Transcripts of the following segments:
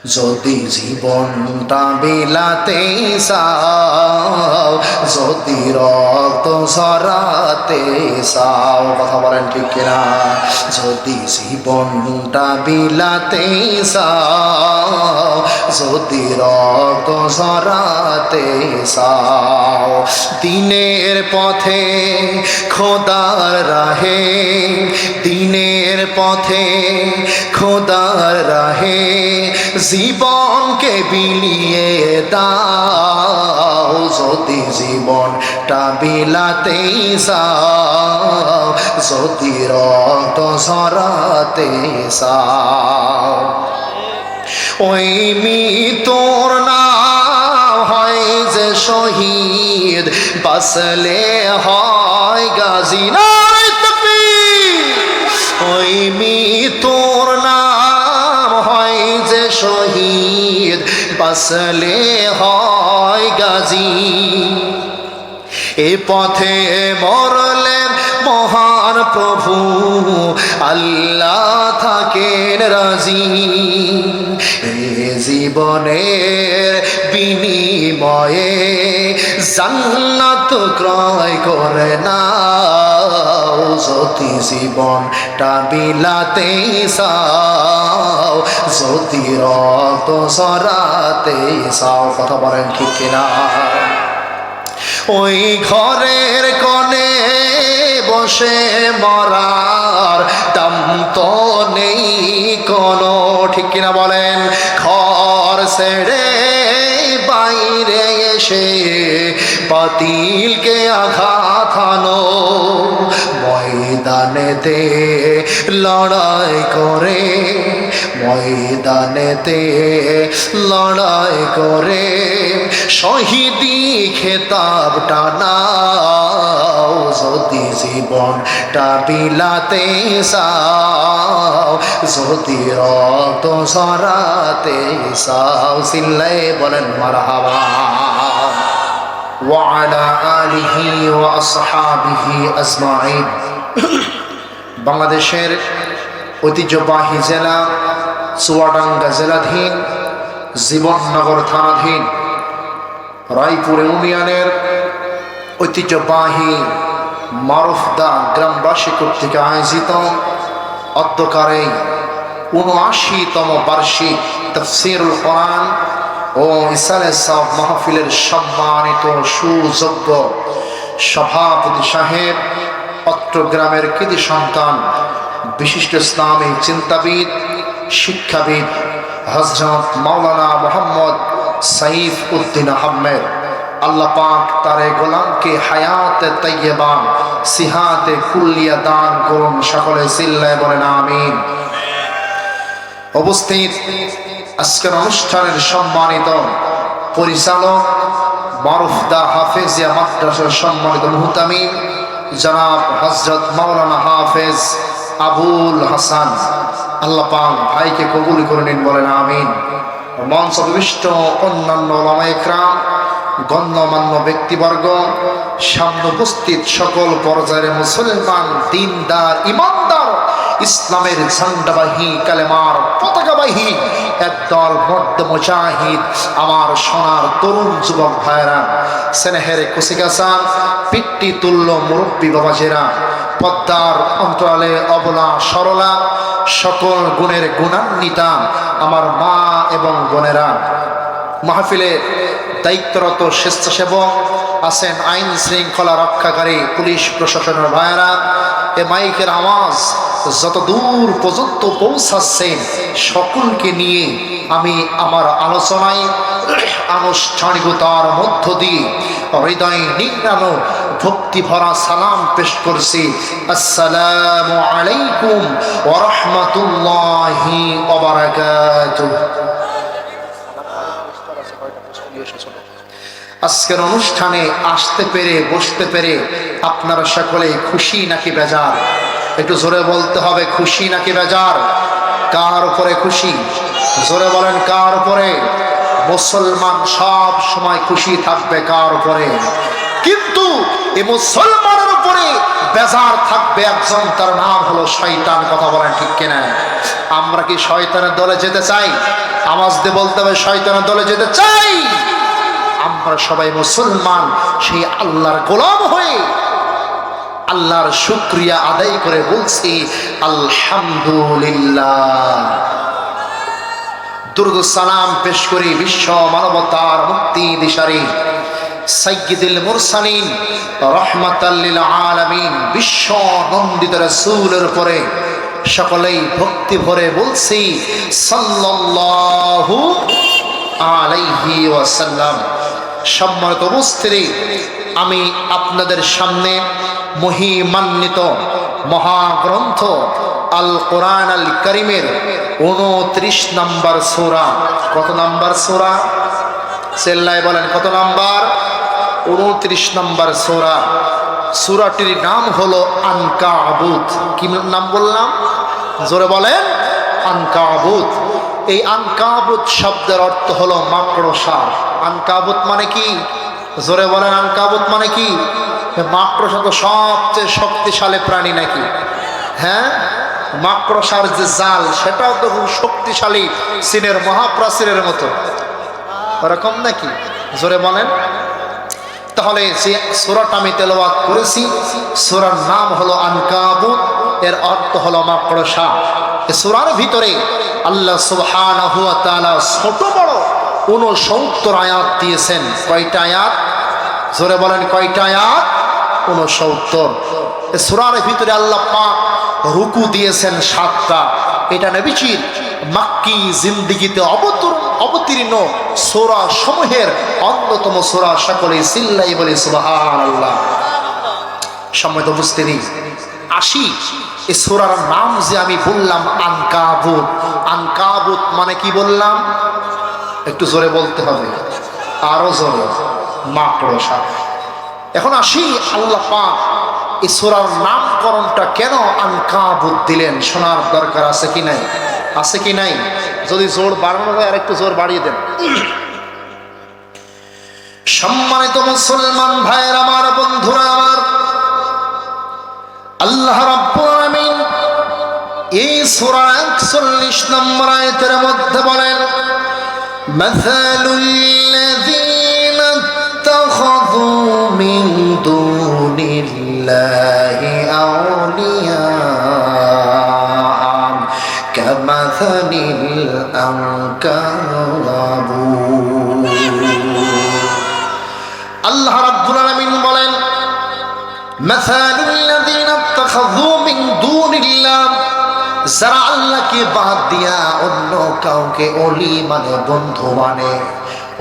যদি জীবনটা বিলাতে চাও, যদি রক্ত ঝরাতে চাও, কথা বলেন ঠিক কিনা? যদি জীবনটা বিলাতে চাও, যদি রক্ত ঝরাতে চাও, দিনের পথে খোদার রাহে, দিনের পথে খোদার রাহে জীবনকে বিলিয়ে দাও। যদি জীবনটা বিলাতে চাও, যদি রক্ত ঝরাতে চাও, ওই মৃত্যুর নাম হয় যে শহীদ, বাঁচলে হয় গাজী। নারে তাকবীর! ওই মৃত্যুর নাম হয় যে শহীদ, বাঁচলে হয় গাজী। এ পথে মরলেন মহান প্রভু, আল্লাহ থাকেন রাজি। এ জীবনের বিনিময়ে জান্নাত ক্রয় করে নাও। যদি জীবনটা বিলাতে চাও, যদি রক্ত ঝরাতে চাও, কথা বলেন ঠিক কিনা? ওই ঘরের কোণে বসে মরার দাম তো নেই কোনো, ঠিক কিনা বলেন? ঘর ছেড়ে বাইরে এসে বাতিলকে আঘাত হানো, ময়দানেতে লড়াই করে, ময়দানেতে লড়াই করে শহীদি খেতাবটা নাও। যদি জীবনটা বিলাতে চাও, যদি রক্ত ঝরাতে চাও, চিল্লাই বলেন মারহাবা। ওয়ালা আলিহি ওয়া আসহাবিহি আজমাইন। বাংলাদেশের ঐতিহ্যবাহী জেলা চুয়াডাঙ্গা জেলাধীন জীবননগর থানাধীন রায়পুর ইউনিয়নের ঐতিহ্যবাহী মারুফদা গ্রামবাসী কর্তৃক আয়োজিত অধ্যকারে ৭৯তম বার্ষিক তাফসীরুল কোরআন ও ইসালে সাহেব মাহফিলের সম্মানিত সুযোগ্য সভাপতি সাহেব, চট্টগ্রামের কৃতি সন্তান, বিশিষ্ট ইসলামী চিন্তাবিদ, শিক্ষাবিদ হযরত মাওলানা মোহাম্মদ সাইফ উদ্দিন আহমেদ, আল্লাহ পাক তার গোলামকে হায়াতে তাইয়্যিবা সিহাতে কুল্লিয়া দান করুন। সকলে চিল্লায় বলেন আমিন। উপস্থিত আজকের অনুষ্ঠানের সম্মানিত পরিচালক, মারুফদা হাফেজিয়া মাদ্রাসার সম্মানিত মুহতামিম জনাব হযরত মাওলানা হাফেজ আবুল হাসান, আল্লাহ পাক ভাইকে কবুল করে নিন, বলেন আমিন। মঞ্চ বিশিষ্ট অন্যান্য উলামায়ে ইকরাম, গণ্যমান্য ব্যক্তিবর্গ, সামনে উপস্থিত সকল পর্যায়ের মুসলমান, দিনদার, ইমানদার, ইসলামের ঝান্ডাবাহী, কালেমার পতাকাবাহী একদল মর্দ মুজাহিদ, আমার সোনার তরুণ যুবক ভাইরা, স্নেহের কুশিকাচান, পিট্টি তুল্য মুরব্বী বাবাজেরা, পদ্মার অন্তরালে অবলা সরলা, সকল গুণের গুণান্বিতা আমার মা এবং বোনেরা, মাহফিলে দায়িত্বরত স্বেচ্ছাসেবক আছেন, আইন শৃঙ্খলা রক্ষাকারী পুলিশ প্রশাসনের ভাইয়েরা, এ মাইকের আওয়াজ যত দূর পর্যন্ত পৌঁছাচ্ছে সকলকে নিয়ে আমি আমার আলোচনায় আনুষ্ঠানিকতার মধ্য দিয়ে হৃদয় নিংড়ানো ভক্তি ভরা সালাম পেশ করছি। আসসালামু আলাইকুম ওয়া রাহমাতুল্লাহি ওয়া বারাকাতুহু। আজকের অনুষ্ঠানে আসতে পেরে, বসতে পেরে আপনারা সকলে খুশি নাকি বেজার? একটু জোরে বলতে হবে, খুশি নাকি বেজার? কার উপরে খুশি? জোরে বলেন, কার উপরে? মুসলমান সব সময় খুশি থাকবে কার উপরে? কিন্তু এই মুসলমানের উপরে বেজার থাকবে একজন, তার নাম হলো শয়তান। কথা বলেন ঠিক কিনা? আমরা কি শয়তানের দলে যেতে চাই? আওয়াজ দিয়ে বলতে হবে, শয়তানের দলে যেতে চাই? আমরা সবাই মুসলমান, সেই আল্লাহর গোলাম হয়ে আল্লাহর শুকরিয়া আদায় করে বলছি আলহামদুলিল্লাহ। দুরূদ সালাম পেশ করি বিশ্ব মানবতার মুক্তি দিশারি সাইয়্যিদুল মুরসালিন রাহমাতাল লিল আলামিন, বিশ্ব নন্দিত রাসূলের উপরে সকলেই ভক্তি ভরে বলছি সাল্লাল্লাহু আলাইহি ওয়াসাল্লাম। সম্মানিত উপস্থিতি, আমি আপনাদের সামনে মহিমান্বিত মহাগ্রন্থ আল কোরআন আল কারীমের 29 নম্বর সূরা। কত নম্বর সূরা? চেল্লায় বলেন কত নম্বর? 29 নম্বর সূরা। সূরাটির নাম হলো আনকাবুত। কি নাম বললাম? জোরে বলেন, আনকাবুত। এই আনকাবুত শব্দের অর্থ হলো মাকড়সা। আনকাবুত মানে কি? জোরে বলেন, আনকাবুত মানে কি? মাকড়সা তো সবচেয়ে শক্তিশালী প্রাণী নাকি? হ্যাঁ, মাকড়সার যে জাল সেটাও তো খুব শক্তিশালী, চীনের মহাপ্রাচীরের মতো, ওরকম নাকি? জোরে বলেন। তাহলে যে সূরাটা আমি তেলাওয়াত করেছি, সূরার নাম হলো আনকাবুত, এর অর্থ হলো মাকড়সা। এই সূরার ভিতরে আল্লাহ সুবহানাহু ওয়া তাআলা ছোট বড় 69 আয়াত দিয়েছেন। কয়টা আয়াত? জোরে বলেন, কয়টা আয়াত? 69। এই সূরার ভিতরে আল্লাহ পাক রুকু দিয়েছেন 7টা। এটা নবীজির মাক্কি জিন্দেগিতে অবতীর্ণ সূরা সমূহের অন্যতম সূরা। সকলে চিল্লাই বলি সুবহানাল্লাহ। সম্মানিত উপস্থিতি, আসি এই সূরার নাম যে আমি বললাম আনকাবুত। আনকাবুত মানে কি বললাম? একটু জোরে বলতে হবে, আরো জোরে। মাকড়সা। এখন আসি আল্লাহ পাক এই সূরার নামকরণটা কেন আনকাবুত দিলেন, শোনার দরকার আছে কি নাই? আছে কি নাই? যদি জোর বাড়ানো যায় আর একটু জোর বাড়িয়ে দেন। সম্মানিত মুসলমান ভাইয়ের আমার, বন্ধুরা আমার, আল্লাহ রাব্বুল আলামিন এই সূরা 41 নম্বর আয়াতের মধ্যে বলেন, মাসালুল্লাযীনা ইত্তাখাযু মিন দুনিল্লাহি আউলিয়া কামাসালিল আনকাবুত। আল্লাহ রাব্বুল আলামিন বলেন, মাসালুল্লাযীনা ইত্তাখাযু মিন দুনিল্লাহ, যারা আল্লাহকে বাদ দিয়া অন্য কাউকে ওলি মানে, বন্ধু মানে,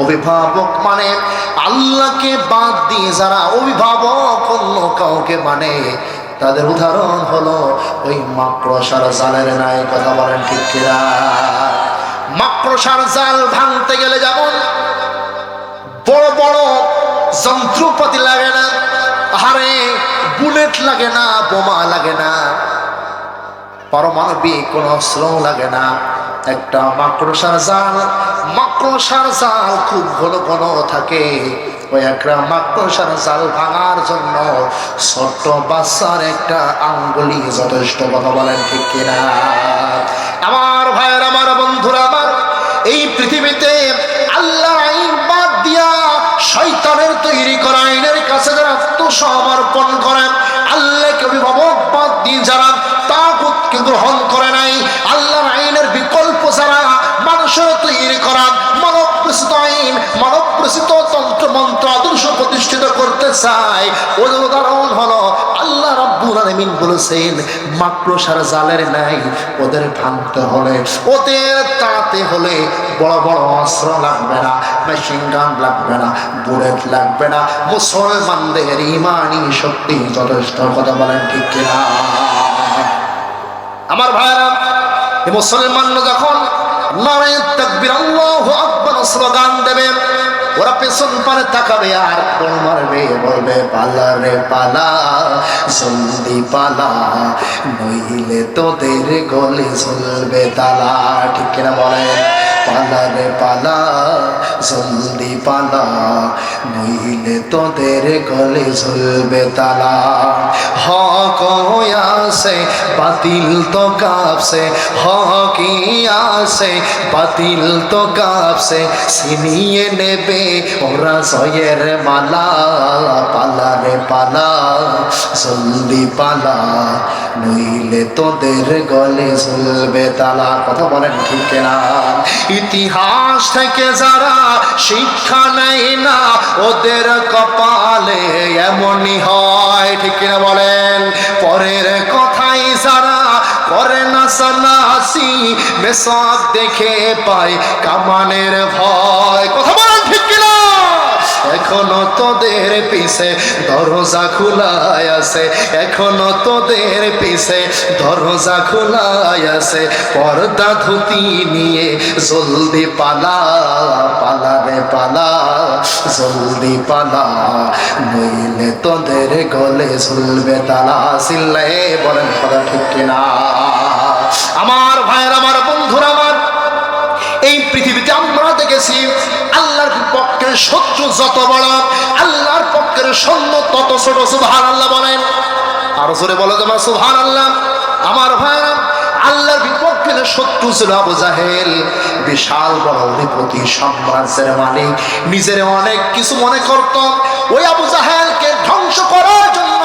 অভিভাবক মানে, আল্লাহকে বাদ দিয়ে যারা অভিভাবক অন্য কাউকে মানে, তাদের উদাহরণ হলো ওই মাকড়সার জালের নাই। কথা বলেন ঠিক কিনা? মাকড়সার জাল ভাঙতে গেলে যেমন বড় বড় যন্ত্রপাতি লাগে না, আরে বুলেট লাগে না, বোমা লাগে না, পারমাণবিক কোন অস্ত্র লাগে না, একটা মাকড়সার জাল খুব ঘন ঘন থাকে। ওই একটা মাকড়সার জাল ভাঙার জন্য ছোট্ট বাচ্চার একটা আঙ্গুলি যথেষ্ট। কথা বলেন ঠিক কিনা? আমার ভাইয়ের, আমার বন্ধুরা আমার, এই পৃথিবীতে আল্লাহ আইন বাদ দিয়া শয়তানের তৈরি করা আইনের কাছে যারা আত্মসমর্পণ করেন, আল্লাহকে অভিভাবক বাদ দিয়ে যারা তাগুতকে গ্রহণ করে নাই, আল্লাহর আইনের বিকল্প যারা মানুষের তৈরি করা মানব প্রসিত আইন, মানব প্রসিত তন্ত্র মন্ত্র আদর্শ প্রতিষ্ঠিত করতে চায়, ওদের উদাহরণ হলো আল্লাহ রাব্বুল আলামিন বলেছেন মাকড়সার জালের নাই। ওদের ভাঙতে হলে, ওদের তাড়াতে হলে বড় বড় অস্ত্র লাগবে না, মেশিন গান লাগবে না, বুলেট লাগবে না, মুসলমানদের ইমানি শক্তি যথেষ্ট। কথা বলেন ঠিক কিনা? আমার ভাইরা, এই মুসলমানরা যখন নারায়ে তাকবীর আল্লাহু আকবার স্লোগান দেবে, ওরা পেছন পানে তাকাবে আর কোন মারবে, বলবে পালা রে পালা, জলদি পালা, নইলে তোদের গলে ঝুলবে তালা। ঠিক কিনা বলেন? পালা রে পালা, জলদি পালা, নইলে তোদের গলে ঝুলবে তালা। হক আছে বাতিল তো কাঁপছে, হকি আছে বাতিল তো কাঁপছে, ছিনিয়ে নেবে ওরা জয়ের মালা। পালা রে পালা, জলদি পালা, নইলে তোদের গলে ঝুলবে তালা। কথা বলেন ঠিক না? ইতিহাস থেকে যারা শিক্ষা নেয় না, ওদের কপালে এমনই হয়। ঠিক না বলেন? পরের কথাই যারা করে না সানাসি, মেসাক দেখে পায় কামানের ভয়। কথা বলেন ঠিক না? এখনো তোদের পিছে দরজা খোলাই আছে, এখনো তোদের পিছে দরজা খোলাই আছে। পর্দা ধুতি নিয়ে জলদি পালা, পালা রে পালা, জলদি পালা, নইলে তোদের গলে ঝুলবে তালা। চিল্লায়ে বলেন কথা ঠিক কিনা? আমার ভাইয়ের, আমার বন্ধুরা, আমার এই পৃথিবীতে আমরা দেখেছি আল্লাহর পক্ষের শত্রু যত বড়, আল্লাহর পক্ষের সৈন্য তত ছোট। সুবহানাল্লাহ বলেন। আরো জোরে বলো তোমরা সুবহানাল্লাহ। আমার ভাইরা, আল্লাহর বিপক্ষের শত্রু ছিল আবু জাহেল, বিশাল বড় অধিপতি, সাম্রাজ্যের মালিক, নিজের অনেক কিছু মনে করত। ওই আবু জাহেলকে ধ্বংস করার জন্য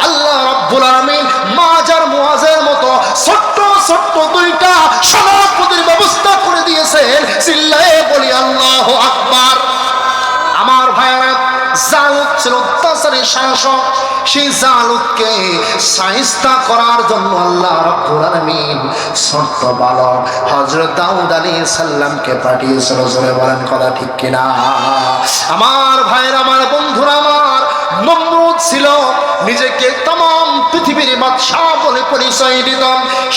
আল্লাহ রাব্বুল আলামিন মাজার মুআজের মতো ছোট্ট ছোট্ট দুইটা সেনাপতির ব্যবস্থা করে দিয়েছেন। চিল্লায়ে বলি আল্লাহু আকবার। আমার ভাইরা, জালুত ছিল অত্যাচারী শাসক। সেই জালুতকে শায়েস্তা করার জন্য আল্লাহ রাব্বুল আলামিন ছোট্ট বালক হযরত দাউদ আলাইহিস সালামকে পাঠিয়েছিল। জোরে বলেন কথা ঠিক কিনা? আমার ভাইরা, আমার বন্ধুরা, আমার নমরুদ ছিল, নিজেকে तमाम পৃথিবীর বাদশা বলে পরিচয় দিত।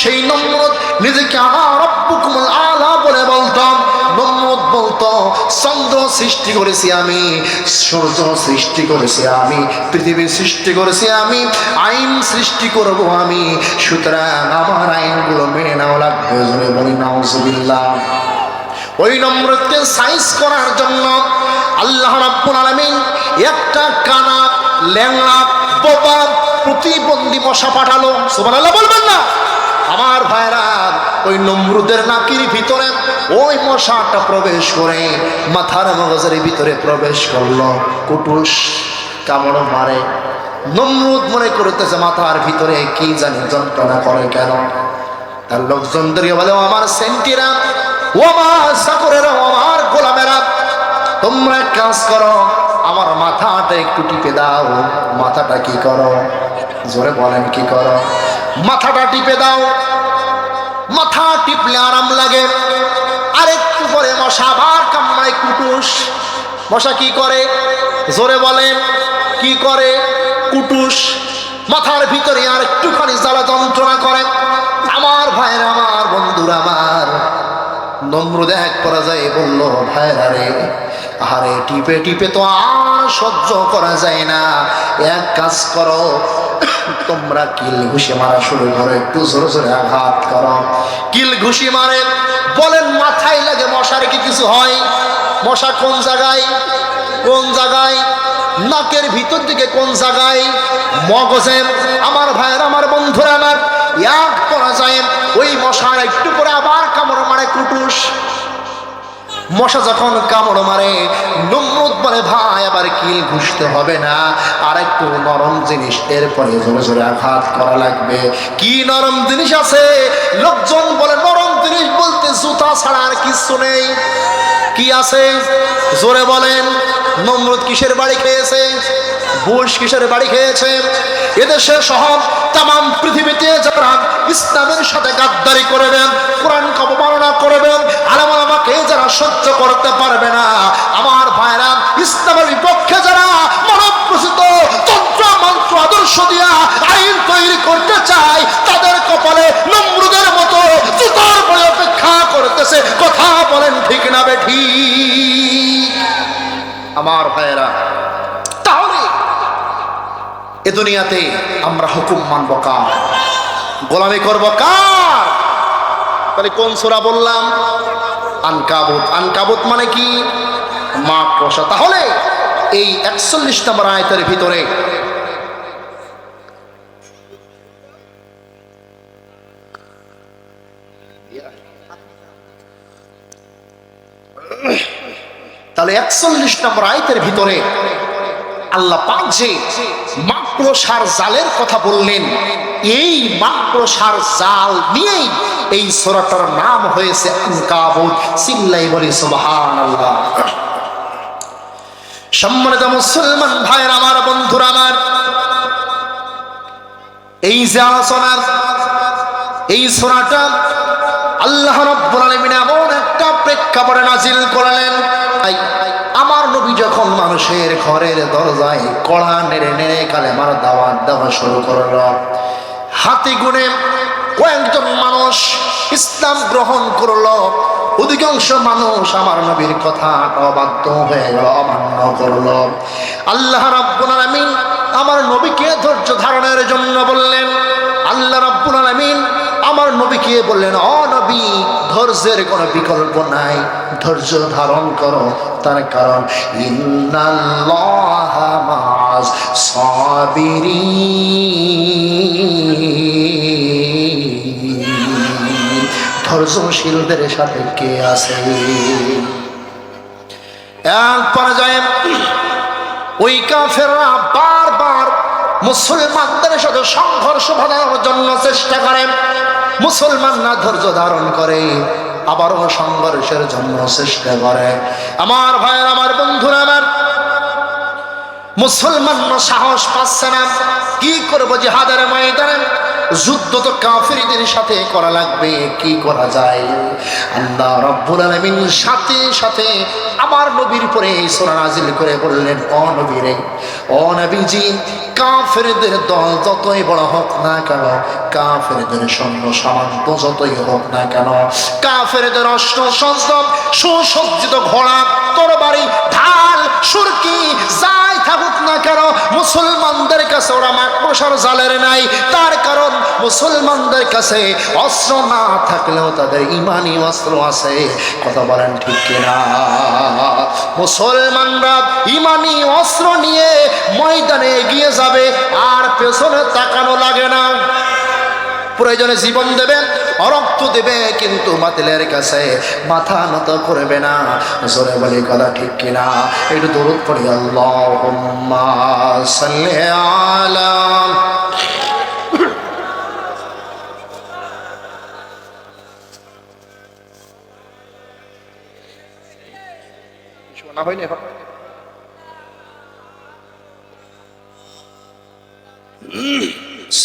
সেই নমরুদ নিজেকে আনা রব্বুকুমুল আলা বলে বলত। নমরুদ বলতো, চন্দ্র সৃষ্টি করেছি আমি, সূর্য সৃষ্টি করেছি আমি, পৃথিবী সৃষ্টি করেছি আমি, আইন সৃষ্টি করব আমি, সুতরাং আমার আইনগুলো মেনে নেওয়া লাগবে। জোরে বলি নাউজুবিল্লাহ। ওই নমরুদকে সাইজ করার জন্য আল্লাহ রাব্বুল আলামিন একটা কানা, ল্যাংড়া, বোবা, প্রতিবন্ধী মশা পাঠালো। সুবহানাল্লাহ বলবেন না? আমার ভাইরা, ওই নমরুদের নাকির ভিতরে ওই মশাটা প্রবেশ করে মাথার মগজের ভিতরে প্রবেশ করলো। কুটুস কামড় মারে। নমরুদ মনে করতেছে মাথার ভিতরে কি জানি যন্ত্রণা করে কেন। তার লোকজনদেরকে বলে, ও আমার সেন্টিরা, ও আমার চাকরেরা, ও আমার গোলামেরা, তোমরা এক কাজ করো, আমার মাথাটা একটু টিপে দাও। মাথাটা কি করো? জোরে বলেন কি করো? মাথাটা টিপে দাও। মাথা টিপলে আরাম লাগে। আর একটু পরে মশা আবার কামড়ায় কুটুস। মশা কি করে? জোরে বলেন কি করে? কুটুস মাথার ভিতরে আর একটুখানি জ্বালা যন্ত্রণা করে। আমার ভাইরা, আমার বন্ধুরা, আমার নমরুদ এক পরাজয়ে বলল, ভাইরা রে, আরে টিপে টিপে তো আর সহ্য করা যায় না, এক কাজ করো, তোমরা কিল ঘুষি মারা শুরু করো, একটু জোরে জোরে আঘাত করো। কিল ঘুষি মারে। বলেন মাথায় লাগে মশার কি কিছু হয়? মশা কোন জায়গায়? কোন জায়গায়? নাকের ভিতর দিকে। কোন জায়গায়? মগজে। আমার ভাইয়ের, আমার বন্ধুরা, আমার এক পরাজয়ে ওই মশার একটু পরে আবার কামড় মারে কুটুস। মশা যখন কামড় মারে, নমরুদ বলে, ভাই আবার কিল ঘুষতে হবে না, আর একটু নরম জিনিস এরপরে জোরে জোরে আঘাত করা লাগবে। কি নরম জিনিস আছে? লোকজন বলে, নরম জিনিস বলতে জুতা ছাড়া আর কিছু নেই। কি আছে? জোরে বলেন। নমরুদ কিসের বাড়ি খেয়েছে? বুশ কিসের বাড়ি খেয়েছে? এদেশে সহ তাম পৃথিবীতে যারা ইসলামের সাথে গাদ্দারি করবেন, কোরআনকে অবমাননা করবেন, আলেম ওলামাকে যারা সহ্য করতে পারবে না, আমার ভাইরা, ইসলামের বিপক্ষে যারা মানব প্রসূত তন্ত্র মন্ত্র আদর্শ দিয়া আইন তৈরি করতে চায়, তাদের কপালে নমরুদের মতো জুতার পরে অপেক্ষা করতেছে। কথা বলেন ঠিক না বেঠিক? আমার ভাইরা, তাহলে এ দুনিয়াতে আমরা হুকুম মানব কার? গোলামি করব কার? তাহলে কোন সূরা বললাম? আনকাবুত। আনকাবুত মানে কি? মাকড়সা। তাহলে এই 41 নম্বর আয়াতের ভিতরে তাহলে 41 নম্বর আয়াতের ভিতরে আল্লাহ পাক যে মাকড়সার জালের কথা বললেন, এই মাকড়সার জাল নিয়েই এই সূরাটার নাম হয়েছে আনকাবুত। চিল্লাই বলি সুবহানাল্লাহ। সম্মানিত মুসলমান ভাইয়ের আমার, বন্ধুরা আমার, এই যে আলোচনা, এই সূরাটা আল্লাহ রাব্বুল আলামিন এমন একটা প্রেক্ষাপটে নাজিল করলেন, আমার নবী যখন মানুষের ঘরের দরজায় কড়া নেড়ে নেড়ে কালেমার দাওয়াত দেওয়া শুরু করল, হাতে গুনে কয়েকজন মানুষ ইসলাম গ্রহণ করলো, অধিকাংশ মানুষ আমার নবীর কথা অবাধ্য হয়ে গেল, অমান্য করলো। আল্লাহ রাব্বুল আলামিন আমার নবীকে ধৈর্য ধারণের জন্য বললেন। আল্লাহ রাব্বুল আলামিন আমার নবীকে বললেন, ও নবী, ধৈর্যের কোনো বিকল্প নাই, ধৈর্য ধারণ করো। তার কারণ ইন্নাল্লাহা মা'আস সাবিরিন, ধৈর্যশীলদের সাথে কে আছে। এক পর্যায়ে ওই কাফেররা বারবার মুসলমানদের সাথে সংঘর্ষ বাঁধানোর জন্য চেষ্টা করে, মুসলমানরা ধৈর্য ধারণ করে, আবারও সংঘর্ষের জন্য চেষ্টা করে। আমার ভাইয়ের, আমার বন্ধুরা আমার, মুসলমানরা সাহস পাচ্ছে না, কি করবো? জিহাদের ময়দানে যুদ্ধ তো কাফিরদের সাথে করা লাগবে, কি করা যায়? আল্লাহ রাব্বুল আলামিন সাথে সাথে আমার নবীর উপরে এই সূরা নাজিল করে বললেন, ও নবী রে, ও নবীজি, কাফিরদের দল যতই বড় হোক না কেন, কাফিরদের সৈন্য সামন্ত যতই হোক না কেন, কাফিরদের অস্ত্র শস্ত্র, সুসজ্জিত ঘোড়া, তরবারি, ঢাল, সুরকি যাই থাকুক না কেন, মুসলমানদের কাছে ওরা মাকড়সার জালের নাই। তার কারণ মুসলমানদের কাছে অস্ত্র না থাকলেও তাদের ইমানি অস্ত্র আছে। কথা বলেন ঠিক কিনা? মুসলমানরা ইমানি অস্ত্র নিয়ে ময়দানে এগিয়ে যাবে, আর পেছনে তাকানো লাগে না। প্রয়োজনে জীবন দেবে, রক্ত দেবে, কিন্তু বাতিলের কাছে মাথা নত করবে না। জোরে বলি কথা ঠিক কিনা? একটু দরুদ পড়ি, আল্লাহুম্মা সাল্লি আলা। শোনা হয়নি এখন?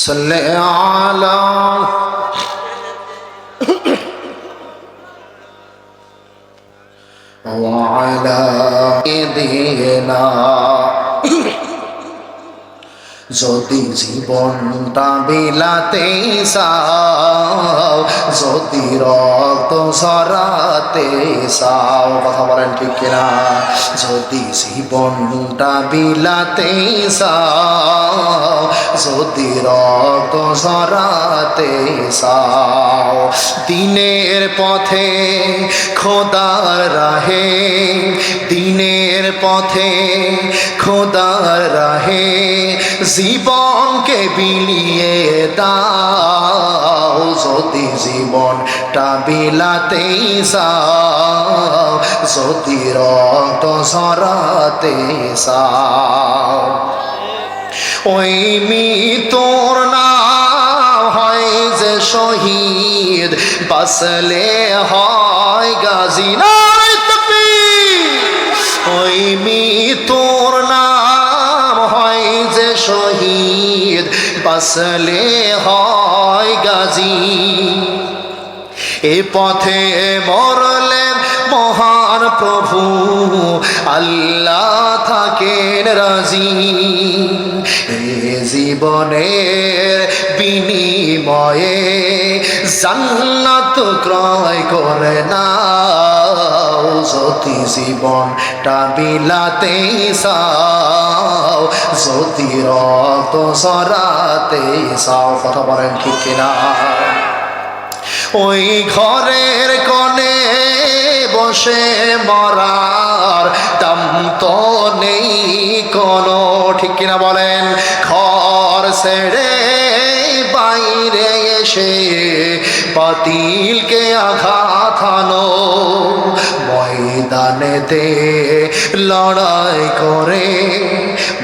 সাল্লি আলা ওয়া আলা ইদিনা। যদি জীবনটা বিলাতে চাও, যদি রক্ত ঝরাতে চাও, কথা বলেন ঠিক কিনা? যদি জীবনটা বিলাতে চাও, যদি রক্ত ঝরাতে চাও, দিনের পথে খোদার রাহে, দিনের পথে খোদার রাহে জীবনকে বিলিয়ে দাও। যদি জীবনটা বিলাতে চাও, যদি রক্ত ঝরাতে চাও, ওই মৃত্যুর নাম হয় যে শহীদ, বাঁচলে হয় গাজী। নারে তাকবীর! ওই মৃত্যুর নাম হয় যে শহীদ, বাঁচলে হয় গাজী। এ পথে মরলে মহান প্রভু আল্লাহ থাকেন রাজি। এ জীবনের বিনিময়ে জান্নাত ক্রয় করে নাও। যদি জীবনটা বিলাতে চাও, যদি রক্ত ঝরাতে চাও, কথা বলেন ঠিক কিনা? ওই ঘরের কোণে বসে মরার তো নেই কোনো, ঠিক কিনা বলেন? ঘর ছেড়ে বাইরে এসে পাতিলকে আঘাত হানো, ময়দানেতে লড়াই করে,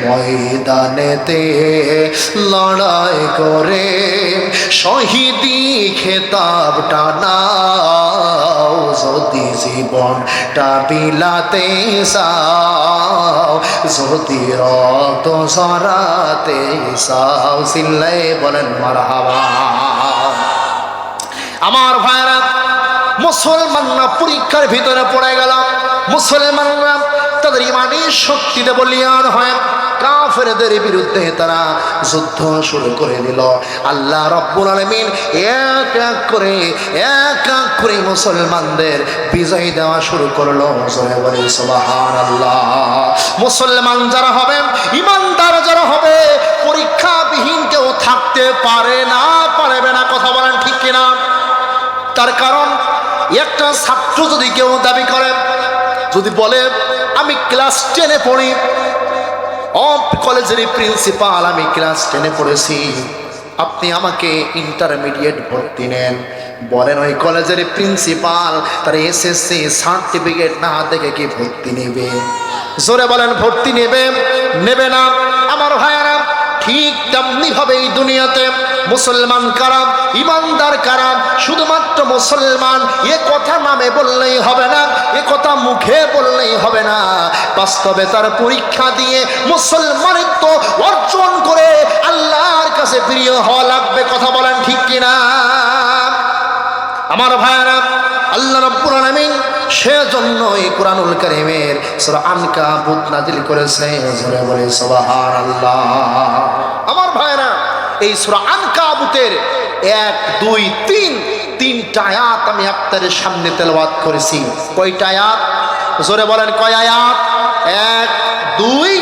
ময়দানেতে লড়াই করে শহীদি খেতাবটা নাও, যদি জীবনটা বিলাতে চাও, যদি রক্ত ঝরাতে চাও, চিল্লাই বলেন মারহাবা। আমার ভাইরা, মুসলমানরা পরীক্ষার ভিতরে পড়ে গেল। মুসলমানরা তাদের ইমানের শক্তিতে বলিয়ান হয়, কাফেরদের বিরুদ্ধে তারা যুদ্ধ শুরু করে দিল। আল্লাহ রাব্বুল আলামিন এক এক করে মুসলমানদের বিজয় দেওয়া শুরু করলো। জোরে বলি সুবহানাল্লাহ। মুসলমান যারা হবে, ইমানদার যারা হবে, পরীক্ষাবিহীন কেউ থাকতে পারবে না। কথা বলেন ঠিক কিনা? তার কারণ একটা ছাত্র যদি কেউ দাবি করে, যদি বলে আমি ক্লাস 10-এ পড়ি, কলেজের প্রিন্সিপাল আমি ক্লাস 10-এ পড়েছি, আপনি আমাকে ইন্টারমিডিয়েট ভর্তি নেন, বলেন ওই কলেজের প্রিন্সিপাল তার এসএসসি সার্টিফিকেট না দেখে কি ভর্তি নেবে? জোরে বলেন, ভর্তি নেবে না। আমার ভাইয়ারা, ঠিক তেমনি ভাবে এই দুনিয়াতে মুসলমান কারা, ইমানদার কারা, শুধুমাত্র মুসলমান এ কথা নামে বললেই হবে না, এ কথা মুখে বললেই হবে না, বাস্তবে তার পরীক্ষা দিয়ে মুসলমানিত্ব অর্জন করে আল্লাহর কাছে প্রিয় হওয়া লাগবে। কথা বলেন ঠিক কিনা? আমার ভাইরা, আল্লাহ রাব্বুল আলামিন সেজন্য এই কোরআনুল কারীমের সূরা আনকাবুত নাযিল করেছে। জোরে বলে সুবহানাল্লাহ। আমার ভাইরা, এই সূরা আনকাবুতের 1, 2, 3 তিনটা আয়াত আমি আপনাদের সামনে তেলাওয়াত করেছি। কয়টা আয়াত? জোরে বলেন, কয় আয়াত? 1, 2,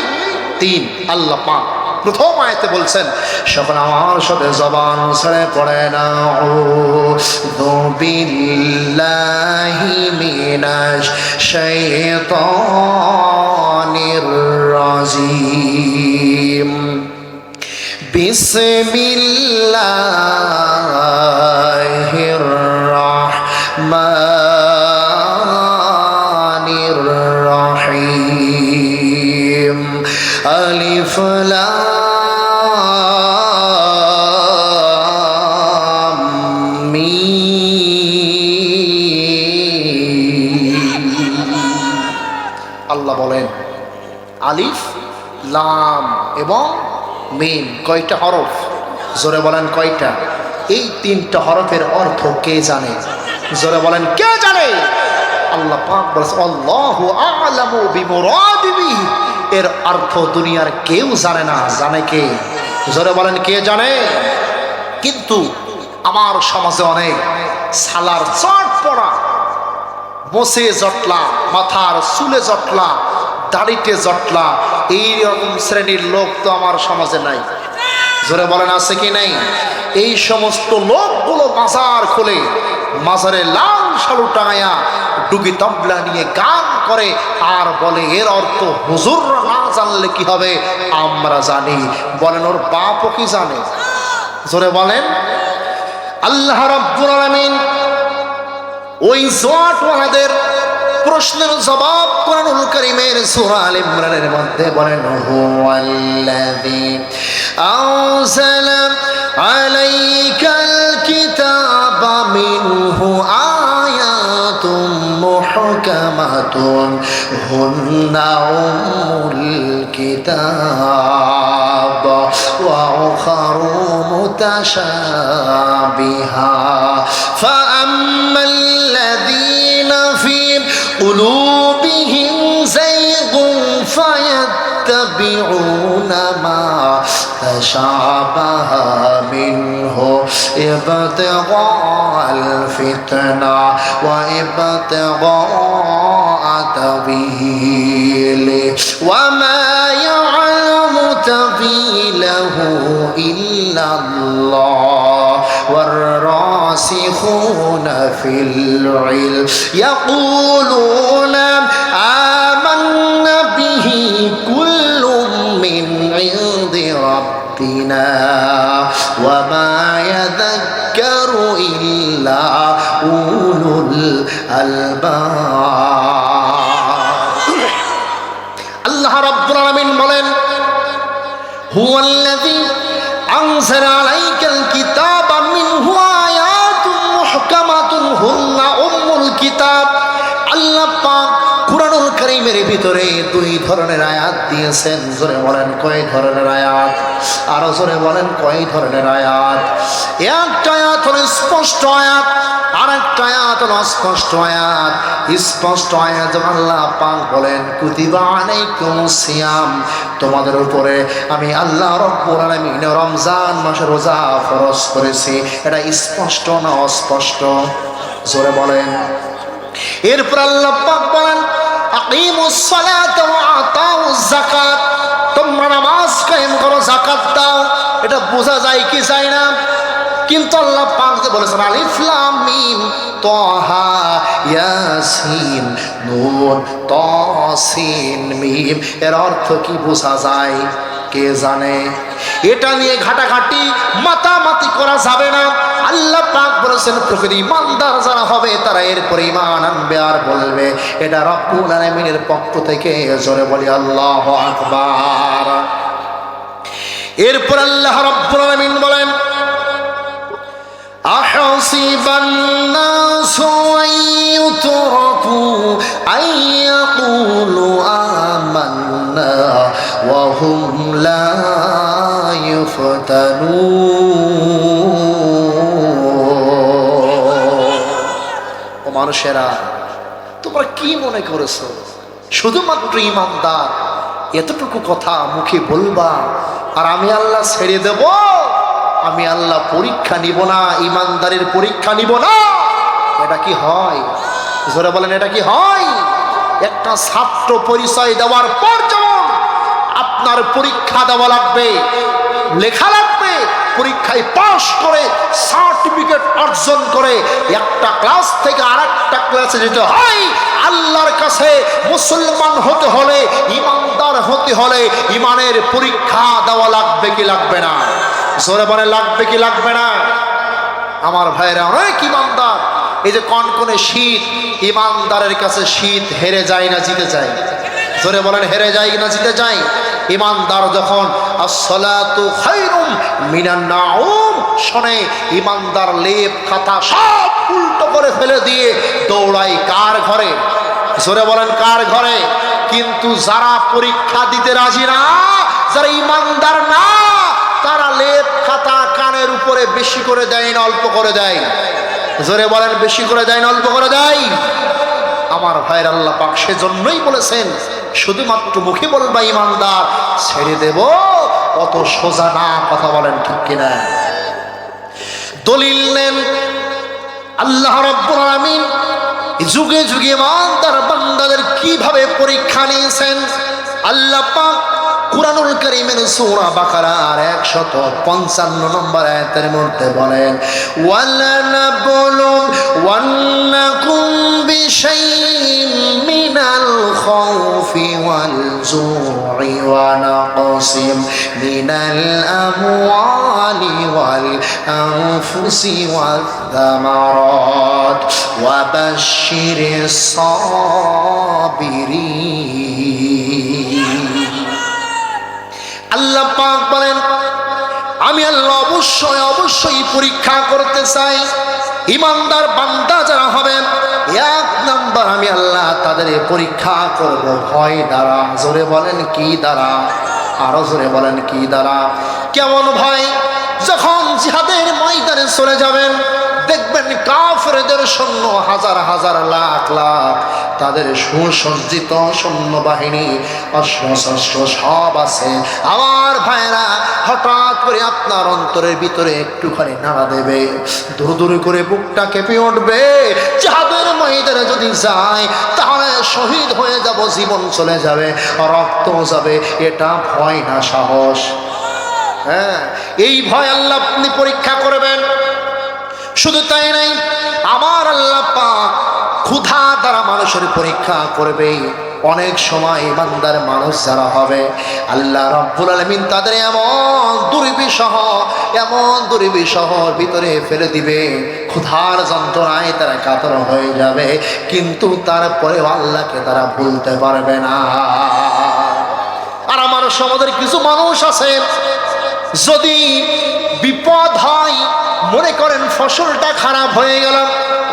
3। আল্লাহ পাক প্রথম আয়াতে বলছেন, সকল আমার সাথে জবান ছেড়ে পড়ে না, আউযু বিল্লাহি মিনাশ শাইতানির রাজিম, বিসমিল্লাহির রাহমানির রাহিম, আলিফ লাম মিম। আল্লাহ বলেন আলিফ, লাম এবং মিম কয়টা হরফ? জোরে বলেন কয়টা? এই তিনটা হরফের অর্থ কে জানে? জোরে বলেন কে জানে? আল্লাহ পাক বলেছে, আল্লাহু আ'লামু বিমুরাদিহি। এর অর্থ দুনিয়ার কেউ জানে না, জানে কে? জোরে বলেন কে জানে? কিন্তু আমার সমাজে অনেক সালার চট পড়া, মোছে জটলা, মাথার চুলে জটলা, দাড়িতে জটলা, এইরকম শ্রেণীর লোক তো আমার সমাজে নাই। জোরে বলেন আছে কি নাই? এই সমস্ত লোকগুলো মাজার খুলে, মাজারে লাল শালু টাঙায়া ডুগি তবলা নিয়ে গান করে আর বলে এর অর্থ হুজুররা না জানলে কি হবে, আমরা জানি। বলেন ওর বাপও কি জানে? জোরে বলেন। আল্লাহ রাব্বুল আলামিন ওই জটওয়ালাদের প্রশ্নের জবাব কোরআনুল কারীমের সূরা আল ইমরানের মধ্যে বলেন, হুয়াল্লাযী আনজালা আলাইকাল কিতাবা মিনহু আয়াতুম মুহকামাতুন হুন্না উম্মুল কিতাব ওয়া উখারু মুতাশাবিহা ফাআম্মাল্লাযীনা ফী قلوبهم زيغ فيتبعون ما تشابه منه ابتغاء الفتنة وابتغاء تأويله وما يعلم تأويله إلا الله والراسخون في العلم يقولون آمنا به হুয়াল্লাযী আনজালা আলাইকাল কিতাবা মিনহু আয়াতুন মুহকামাতুন হুন্না উম্মুল কিতাব। আল্লাহ পাক কুরআনুল কারীমের ভিতরে দুই ধরনের আয়াত দিয়েছেন। জোরে বলেন কয় ধরনের আয়াত? আরো জোরে বলেন কয় ধরনের আয়াত? একটা আয়াত হলো স্পষ্ট আয়াত, আর একটা আয়াত হলো অস্পষ্ট আয়াত। স্পষ্ট আয়াত আল্লাহ পাক বলেন কুতিবা আলাইকুমুস সিয়াম, তোমাদের উপরে আমি আল্লাহ রব্বুল আলামিন রমজান মাসে রোজা ফরজ করেছি। এটা স্পষ্ট না অস্পষ্ট? জোরে বলেন। এরপর আল্লাহ পাক বলেন আকিমুস সালাতা ওয়া আতাউজ যাকাত, তোমরা নামাজ কায়েম করো, যাকাত দাও। এটা বোঝা যায় কি যায় না? কিন্তু আল্লাহ পাক যে বলেছেন আলিফ লাম মিম তাহা ইয়াসিন নুন তাসিন মিম, এর অর্থ কি বোঝা যায়? কে জানে? এটা নিয়ে ঘাটাঘাটি মাতামাতি করা যাবে না। আল্লাহ পাক বলেছেন প্রকৃত ইমানদার যারা হবে তারা এরপরে ঈমান আনবে আর বলবে এটা রব্বুল আলামিনের পক্ষ থেকে। জোরে বলি আল্লাহু আকবার। এরপর আল্লাহ রব্বুল আলামিন বলেন আহসিবান নাসু আন ইউতরাকু আন ইয়াকুলু আমান্না ওয়া হুম লা ইফতানুন। ও মানুষেরা, তোমরা কি মনে করেছো শুধুমাত্র ইমানদার এতটুকু কথা মুখে বলবা আর আমি আল্লাহ ছেড়ে দেব? আমি আল্লাহ পরীক্ষা নিব না, ইমানদারের পরীক্ষা নিব না? এটা কি হয়? জোরে বলেন এটা কি হয়? একটা ছাত্র পরিচয় দেওয়ার পর যেমন আপনার পরীক্ষা দেওয়া লাগবে, লেখা লাগবে, পরীক্ষায় পাস করে সার্টিফিকেট অর্জন করে একটা ক্লাস থেকে আরেকটা ক্লাসে যেতে হয়। আল্লাহর কাছে মুসলমান হতে হলে, ইমানদার হতে হলে ইমানের পরীক্ষা দেওয়া লাগবে কি লাগবে না? জোরে বলে লাগবে কি লাগবে না? আমার ভাইরা অনেক ইমানদার, এই যে কনকনে শীত, ইমানদারের কাছে শীত হেরে যায় না জিতে যায়? জোরে বলেন হেরে যায় না জিতে যায়? ইমানদার যখন আসসালাতু খায়রুম মিনান নাউম শোনে, ইমানদার লেপ খাতা সব উল্টো করে ফেলে দিয়ে দৌড়ায় কার ঘরে? জোরে বলেন কার ঘরে? কিন্তু যারা পরীক্ষা দিতে রাজি না, যারা ইমানদার না, তারা লেপ খাতা কানের উপরে বেশি করে দেয় না অল্প করে দেয়? জোরে বলেন বেশি করে দেয় না অল্প করে দেয়? আমার ভাইয়ের আল্লাহ পাক সেজন্যই বলেছেন শুধুমাত্র মুখে বলবা ইমানদার, ছেড়ে দেব অত সোজা না। কথা বলেন ঠিক কিনা? দলিল নেন আল্লাহ রাব্বুল আলামিন যুগে যুগে ইমানদার বান্দাদের কিভাবে পরীক্ষা নিয়েছেন। আল্লাহ পাক কুরআনুল কারীমের সূরা বাকারার 155 নম্বর আয়াতের মধ্যে বলেন ওয়ালানাবলুওয়ান্নাকুম বিশাইইন মিনাল খাউফি ওয়াল জু'i ওয়া নাকসিম মিনাল আমওয়ালি ওয়াল আনফুসি ওয়াথ থামারাত ওয়া বাশশিরিস সাবিরিন। আল্লাহ পাক বলেন আমি আল্লাহ অবশ্যই অবশ্যই পরীক্ষা করতে চাই ইমানদার বান্দা যারা হবেন। এক নাম্বার আমি আল্লাহ তাদের পরীক্ষা করব ভয় দ্বারা। জোরে বলেন কি দ্বারা? আরো জোরে বলেন কি দ্বারা? কেমন ভয়? যখন জিহাদের ময়দানে চলে যাবেন দেখবেন কাফেরদের সৈন্য হাজার হাজার লাখ লাখ, তাদের সুসজ্জিত সৈন্যবাহিনী অস্ত্র সব আছে। আমার ভাইরা হঠাৎ করে আপনার অন্তরের ভিতরে একটুখানি নাড়া দেবে, দূর দূর করে বুকটা কেঁপে উঠবে। জিহাদের ময়দানে যদি যায় তাহলে শহীদ হয়ে যাব, জীবন চলে যাবে, রক্ত যাবে। এটা ভয় না সাহস? হ্যাঁ, এই ভয় আল্লাহ আপনি পরীক্ষা করবেন। শুধু তাই নাই, আমার আল্লাহ পাক ক্ষুধা দ্বারা মানুষের পরীক্ষা করবে। অনেক সময় ইমানদার মানুষ যারা হবে আল্লাহ রাব্বুল আলামিন তাদের এমন দুর্বিষহ ভিতরে ফেলে দিবে, ক্ষুধার যন্ত্রণায় তারা কাতর হয়ে যাবে, কিন্তু তারপরে আল্লাহকে তারা ভুলতে পারবে না। আর আমার সমাজের কিছু মানুষ আছে, যদি বিপদ হয়, মনে করেন ফসলটা খারাপ হয়ে গেল,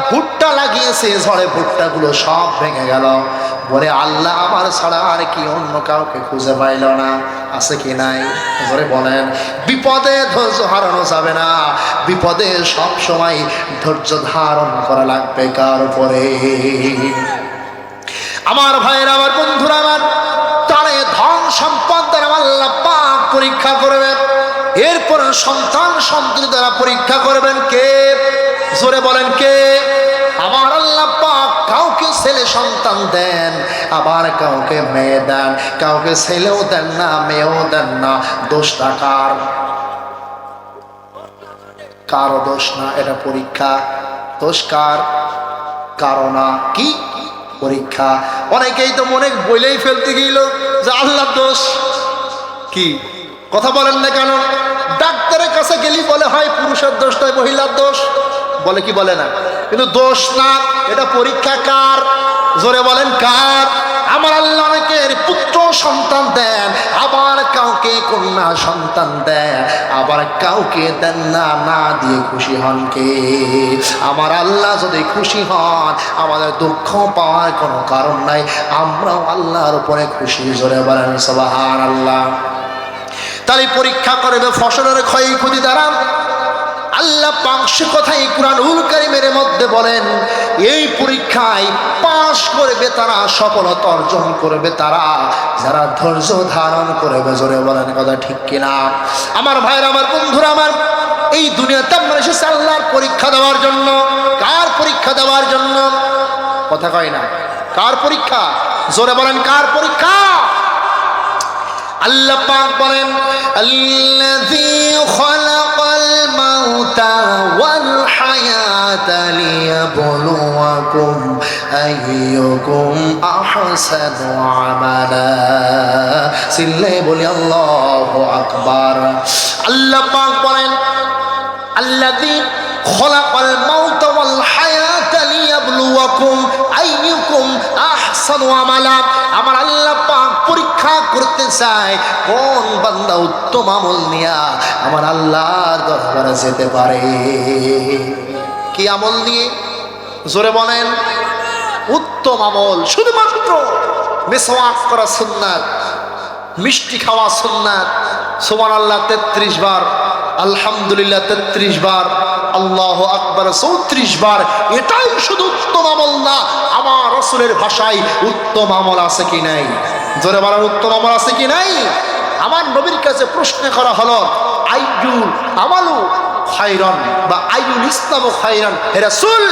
ভুট্টা লাগিয়েছে, ঝড়ে ভুট্টাগুলো সব ভেঙে গেল, বলে আল্লাহ আমার ছাড়া আর কি অন্য কাউকে খুঁজে পাইল না। আছে কি নাই? ধরে বলেন, বিপদে ধৈর্য হারানো যাবে না, বিপদে সব সময় ধৈর্য ধারণ করা লাগবে। কার উপরে? আমার ভাইয়েরা, আমার বন্ধুরা, আমার তারে ধন সম্পদ দ্বারা আল্লাহ পাক পরীক্ষা করবেন, এরপর সন্তান সন্ততি দ্বারা পরীক্ষা করবেন। কে? জোরে বলেন কে? আমার আল্লাহ পাক কাউকে ছেলে সন্তান দেন, আবার কাউকে মেয়ে দেন, কাউকে ছেলেও দেন না, মেয়েও দেন না। দোষটা কার? কারো দোষ না, এটা পরীক্ষা। দোষ কার? কারো না। কি পরীক্ষা? অনেকেই তো মনে বলেই ফেলতে গেল যে আল্লাহর দোষ। কি কথা বলেন না কেন? ডাক্তারের কাছে গেলি বলে হয় পুরুষের দোষ নয়, মহিলার দোষ বলে, কি বলে না? কিন্তু দোষ না, এটা পরীক্ষা। কার? জোরে বলেন কার? আমার আল্লাহ অনেকের পুত্র সন্তান দেন, আবার কাউকে কন্যা সন্তান দেন, আবার কাউকে দেন না। না দিয়ে খুশি হন কে? আমার আল্লাহ যদি খুশি হন, আমাদের দুঃখ পাওয়ার কোনো কারণ নাই, আমরাও আল্লাহর উপরে খুশি। জোরে বলেন সুবহানাল্লাহ। তাহলে পরীক্ষা করবে ফসলের ক্ষয়ক্ষতি দ্বারা। আল্লাহ পাক সে কথাই কুরআনুল কারীমের মধ্যে বলেন, এই পরীক্ষায় পাশ করবে তারা, সফলতা অর্জন করবে তারা, যারা ধৈর্য ধারণ করবে। জোরে বলেন কথা ঠিক কিনা? আমার ভাইরা, আমার বন্ধুরা, আমার এই দুনিয়াতে আমরা এসেছি আল্লাহর পরীক্ষা দেওয়ার জন্য। কার পরীক্ষা দেওয়ার জন্য? কথা কয় না। কার পরীক্ষা? জোরে বলেন কার পরীক্ষা? আল্লাহ পাক বলেন, আল্লাযী খালাকাল মাউতা ওয়াল হায়াতা লিয়াবলুয়াকুম আইয়ুকুম আহসানু আমালা। সিল্লাই বলি আল্লাহু আকবার। আল্লাহ পাক বলেন, আল্লাযী খালাকাল মাউতা ওয়াল হায়াতা লিয়াবলুয়াকুম আইয়ুকুম আহসানু আমালা। আমার আল্লাহ পাক পরীক্ষা করতে চায় কোন বান্দা উত্তম আমল নিয়া আমার আল্লাহর দরবারে যেতে পারে। কি আমল নিয়ে? জোরে বলেন। উত্তম আমল। শুধুমাত্র মিসওয়াক করা সুন্নাত, মিষ্টি খাওয়া সুন্নাত, সুবহানাল্লাহ 33 বার, আলহামদুলিল্লাহ 33 বার, আল্লাহু আকবার 34 বার, এটাই শুধু উত্তম আমল না। আমার রাসূলের ভাষায় উত্তম আমল আছে কি নাই? জোরে বলেন, উত্তম আমল আছে কি নাই? আমার নবীর কাছে প্রশ্ন করা হলো, আইয়ুল আমালু খায়রান বা আইয়ুল ইসলামু খায়রান, হে রাসূল,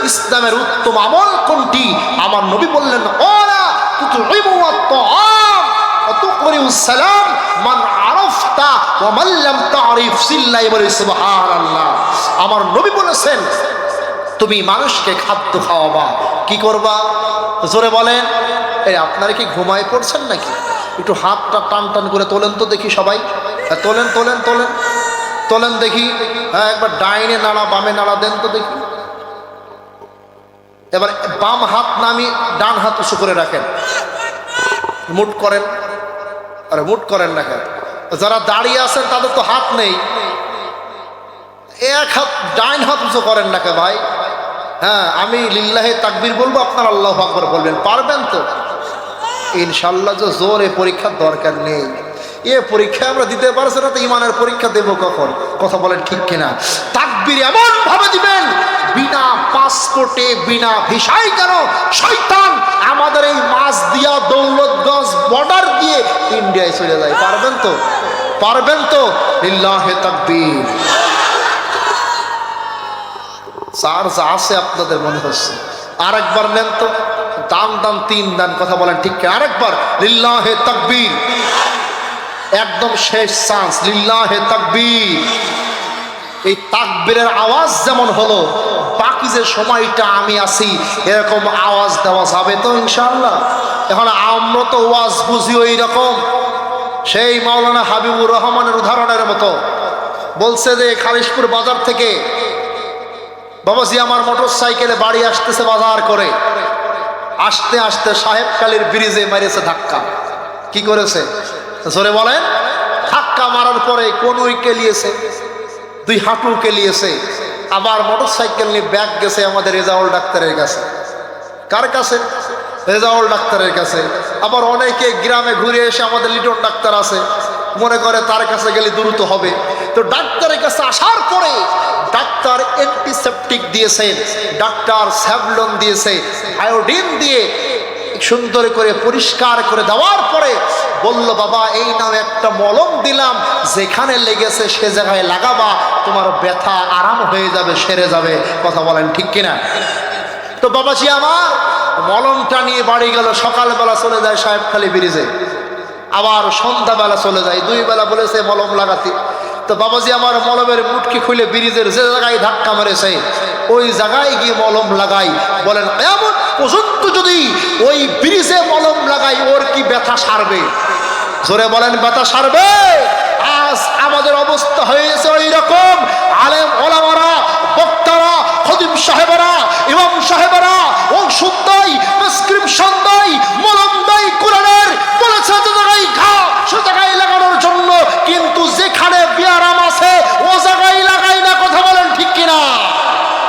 ইসলামের উত্তম আমল কোনটি? আমার নবী বললেন, ওয়ালা তুতইমু আত-তাআম ওয়া তুকরিউস সালাম মান আরাফতা ওয়া মান লাম তারিফ। সিল্লাই বলি সুবহানাল্লাহ। আমার নবী বলেছেন, তুমি মানুষকে খাদ্য খাওয়াবা। কি করবা? জোরে বলেন। এই আপনারা কি ঘুমায় পড়ছেন নাকি? একটু হাতটা টান টান করে তোলেন তো দেখি সবাই। তোলেন তোলেন তোলেন তোলেন দেখি। হ্যাঁ, একবার ডাইনে নাড়া বামে নাড়া দেন তো দেখি। এবার বাম হাত নামি ডান হাত উঁচু করে রাখেন, মুট করেন। আরে মুট করেন না কেন? যারা দাঁড়িয়ে আছেন তাদের তো হাত নেই, এক হাত ডাইন হাত উঁচু করেন না কে ভাই? হ্যাঁ, আমি লিল্লাহে তাকবীর বলবো, আপনার আল্লাহু আকবার বলবেন। পারবেন তো ইনশাল্লাহ? যে জোর এ পরীক্ষার দরকার নেই। এ পরীক্ষা আমরা দিতে পারছি না, তো ইমানের পরীক্ষা দেবো কখন? কথা বলেন ঠিক কিনা? তাকবীর এমন ভাবে দিবেন, বিনা পাসপোর্টে বিনা ভিসায়। কেন? শয়তান আমাদের এই মাছ দিয়া দৌলতগঞ্জ বর্ডার দিয়ে ইন্ডিয়ায় চলে যায়। পারবেন তো? পারবেন তো? লিল্লাহে তাকবীর। চার্জ আছে আপনাদের মনে হচ্ছে। আরেকবার নেন তো, দান দান 3 দান। কথা বলেন ঠিক কি? আরেকবার লিল্লাহে তাকবীর। একদম শেষ চান্স, লিল্লাহে তাকবীর। এই তাকবীরের আওয়াজ যেমন হলো, বাকি যে সময়টা আমি আছি এরকম আওয়াজ দেওয়া যাবে তো ইনশাআল্লাহ? এখন আমরা তো ওয়াজ বুঝি ওই রকম, সেই মাওলানা হাবিবুর রহমানের উদাহরণের মতো। বলছে যে খালিশপুর বাজার থেকে বাবাজি আমার মোটর সাইকেলে বাড়ি আসতেছে বাজার করে, আসতে আসতে সাহেবকালীর ব্রিজে মেরেছে ধাক্কা। কি করেছে? জোরে বলেন। ধাক্কা মারার পরে কোনই কেলিয়েছে, দুই হাঁটু কেলিয়েছে। আবার মোটরসাইকেল নিয়ে ব্যাগ গেছে আমাদের রেজাউল ডাক্তারের কাছে। কার কাছে? রেজাউল ডাক্তারের কাছে। আবার অনেকে গ্রামে ঘুরে এসে আমাদের লিটন ডাক্তার আছে, মনে করে তার কাছে গেলে দ্রুত হবে। তো ডাক্তারের কাছে আসার পরে ডাক্তার অ্যান্টিসেপটিক দিয়েছে, ডাক্তার স্যাভলন দিয়েছে, আয়োডিন দিয়ে সুন্দর করে পরিষ্কার করে দেওয়ার পরে বলল, বাবা এই নাও একটা মলম দিলাম, যেখানে লেগেছে সে জায়গায় লাগাবা, তোমার ব্যথা আরাম হয়ে যাবে, সেরে যাবে। কথা বলেন ঠিক কিনা? তো বাবাজি আমার মলমটা নিয়ে বাড়ি গেল। সকালবেলা চলে যায় সাহেবখালী ব্রিজে, আবার সন্ধ্যাবেলা চলে যায়, 2 বেলা বলেছে মলম লাগাতে। তো বাবাজি আমার মলমের মুটকি খুলে ব্রিজের যে জায়গায় ধাক্কা মেরেছে ওই জায়গায় গিয়ে মলম লাগাই। বলেন কিয়ামত পর্যন্ত যদি ওই ব্রিজে মলম লাগাই, ওর কি ব্যথা সারবে? জোরে বলেন, ব্যথা সারবে? আজ আমাদের অবস্থা হয়েছে ওই রকম। আলেম ওলামারা, বক্তারা, খতিব সাহেবেরা, ইমাম সাহেবেরা ওষুধ দেয়, প্রেসক্রিপশন দেয়, মলম দেয়, কোরআনের বলেছে যে জায়গায় ঘা সে জায়গায় লাগানোর জন্য, কিন্তু যেখানে বিয়ারাম আছে ও জায়গায় লাগাই না। কথা বলেন ঠিক কিনা?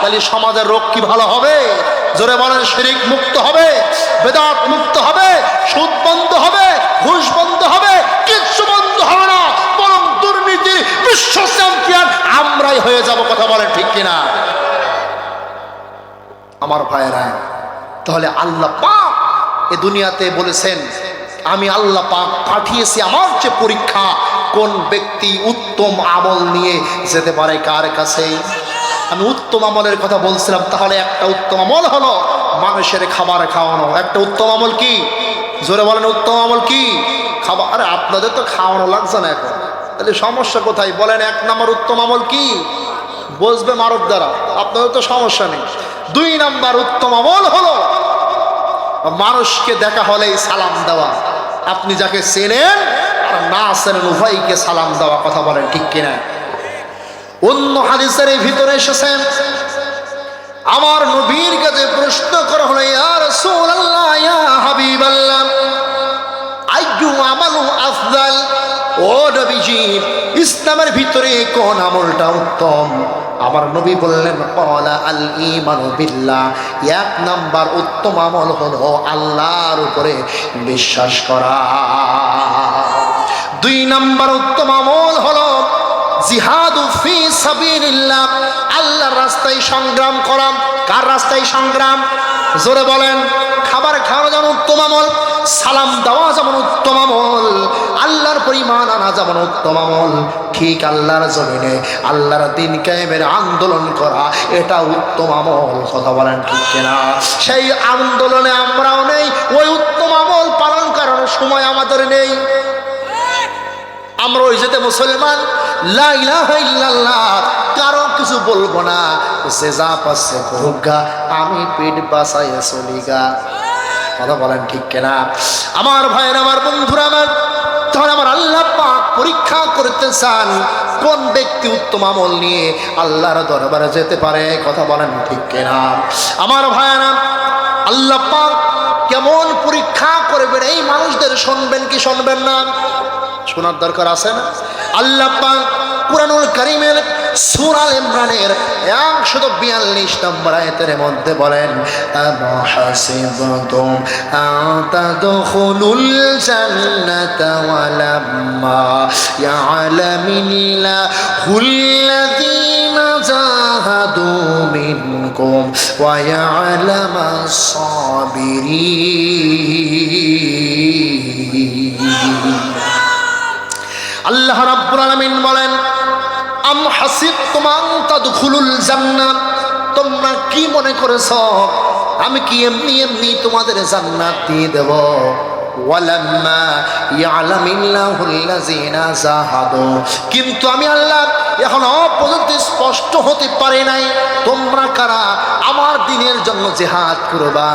তাহলে সমাজের রোগ কি ভালো হবে? জোরে বলেন, শিরিক মুক্ত হবে, বেদাত মুক্ত হবে, সুদ বন্ধ হবে, ঘুষ বন্ধ হবে, কিচ্ছু বন্ধ হবে না, বরং দুর্নীতির বিশ্ব চ্যাম্পিয়ন আমরাই হয়ে যাব। কথা বলেন ঠিক কিনা? আমার ভাইয়েরা, তাহলে আল্লাহ পাক এ দুনিয়াতে বলেছেন, আমি আল্লাহ পাক পাঠিয়েছি আমার যে পরীক্ষা, কোন ব্যক্তি উত্তম আমল নিয়ে যেতে পারে কার কাছে। আমি উত্তম আমলের কথা বলছিলাম। তাহলে একটা উত্তম আমল হলো মানুষের খাবার খাওয়ানো। একটা উত্তম আমল কি? জোরে বলেন, উত্তম আমল কি? খাবার। আরে আপনাদের তো খাওয়ানো লাগছে না এখন, তাহলে সমস্যা কোথায়? বলেন 1 নম্বর উত্তম আমল কি? বসবে মারব দ্বারা, আপনাদের তো সমস্যা নেই। 2 নম্বর উত্তম আমল হলো মানুষকে দেখা হলেই সালাম দেওয়া। আপনি যাকে চেনেন আর না চেনেন উভয়কে সালাম দেওয়া। কথা বলেন ঠিক কিনা? অন্য হাদিসের ভিতরে এসেছেন, আমার নবীর কাছে প্রশ্ন করা হলো, ইয়া রাসূলুল্লাহ, ইয়া হাবিবাল্লাহ, আইয়ু আমালু আফদাল? ও নবীজি, ইসলামের ভিতরে কোন আমলটা উত্তম? আমার নবী বললেন, ক্বালা আল ঈমানু বিল্লাহ, 1 নাম্বার উত্তম আমল হলো আল্লাহর উপরে বিশ্বাস করা। 2 নাম্বার উত্তম আমল হলো জিহাদু ফি সাবিলিল্লাহ, আল্লাহর রাস্তায় সংগ্রাম করা। কার রাস্তায় সংগ্রাম? জোরে বলেন। খাবার খাওয়া যেমন উত্তম আমল, সালাম দেওয়া যেমন উত্তম আমল, আল্লাহর পরিমাণ আনা যেমন উত্তম আমল, ঠিক আল্লাহর জমিনে আল্লাহর দ্বীন কায়েমের আন্দোলন করা এটা উত্তম আমল। কথা বলেন ঠিক কিনা? সেই আন্দোলনে আমরাও নেই, ওই উত্তম আমল পালন করার সময় আমাদের নেই। আমরা ওই যেতে মুসলমান, লা ইলাহা ইল্লাল্লাহ, কারো কিছু বলবো না, যে যা পাচ্ছে করুগা, আমি পেট বাঁচাইয়া চলিগা। কথা বলেন ঠিক কিনা? আমার ভাইয়ের, আমার বন্ধুরা, আমার তাহলে আমার আল্লাহ পাক পরীক্ষা করতে চান কোন ব্যক্তি উত্তম আমল নিয়ে আল্লাহর দরবারে যেতে পারে। কথা বলেন ঠিক কিনা? আমার ভাইয়েরা, আল্লাহ পাক কেমন পরীক্ষা করবেন এই মানুষদের শুনবেন কি শুনবেন না? শোনার দরকার আছে না? আল্লাহ পাক কুরআনুল কারীমের সূরা আল ইমরানের 142 নম্বর আয়াতের মধ্যে বলেন, আমাহাসিবতুম আতাদখুলুল জান্নাতা ওয়ালাম্মা ইয়ালামিল্লাহুল্লাযীনা জাহাদু মিনকুম ওয়া ইয়ালামাস সাবিরিন। আল্লাহ রাব্বুল আলামিন বলেন, আম হাসিবতুম আন তাদখুলুল জান্নাত, তোমরা কি মনে করেছো আমি কি এমনি এমনি তোমাদের জান্নাত দিয়ে দেব? ওয়ালাম্মা ইয়ালামিল্লাহুল্লাযীনা জাহাদু, কিন্তু আমি আল্লাহ এখনো পর্যন্ত স্পষ্ট হতে পারে নাই তোমরা কারা আমার দ্বীনের জন্য জিহাদ করবা,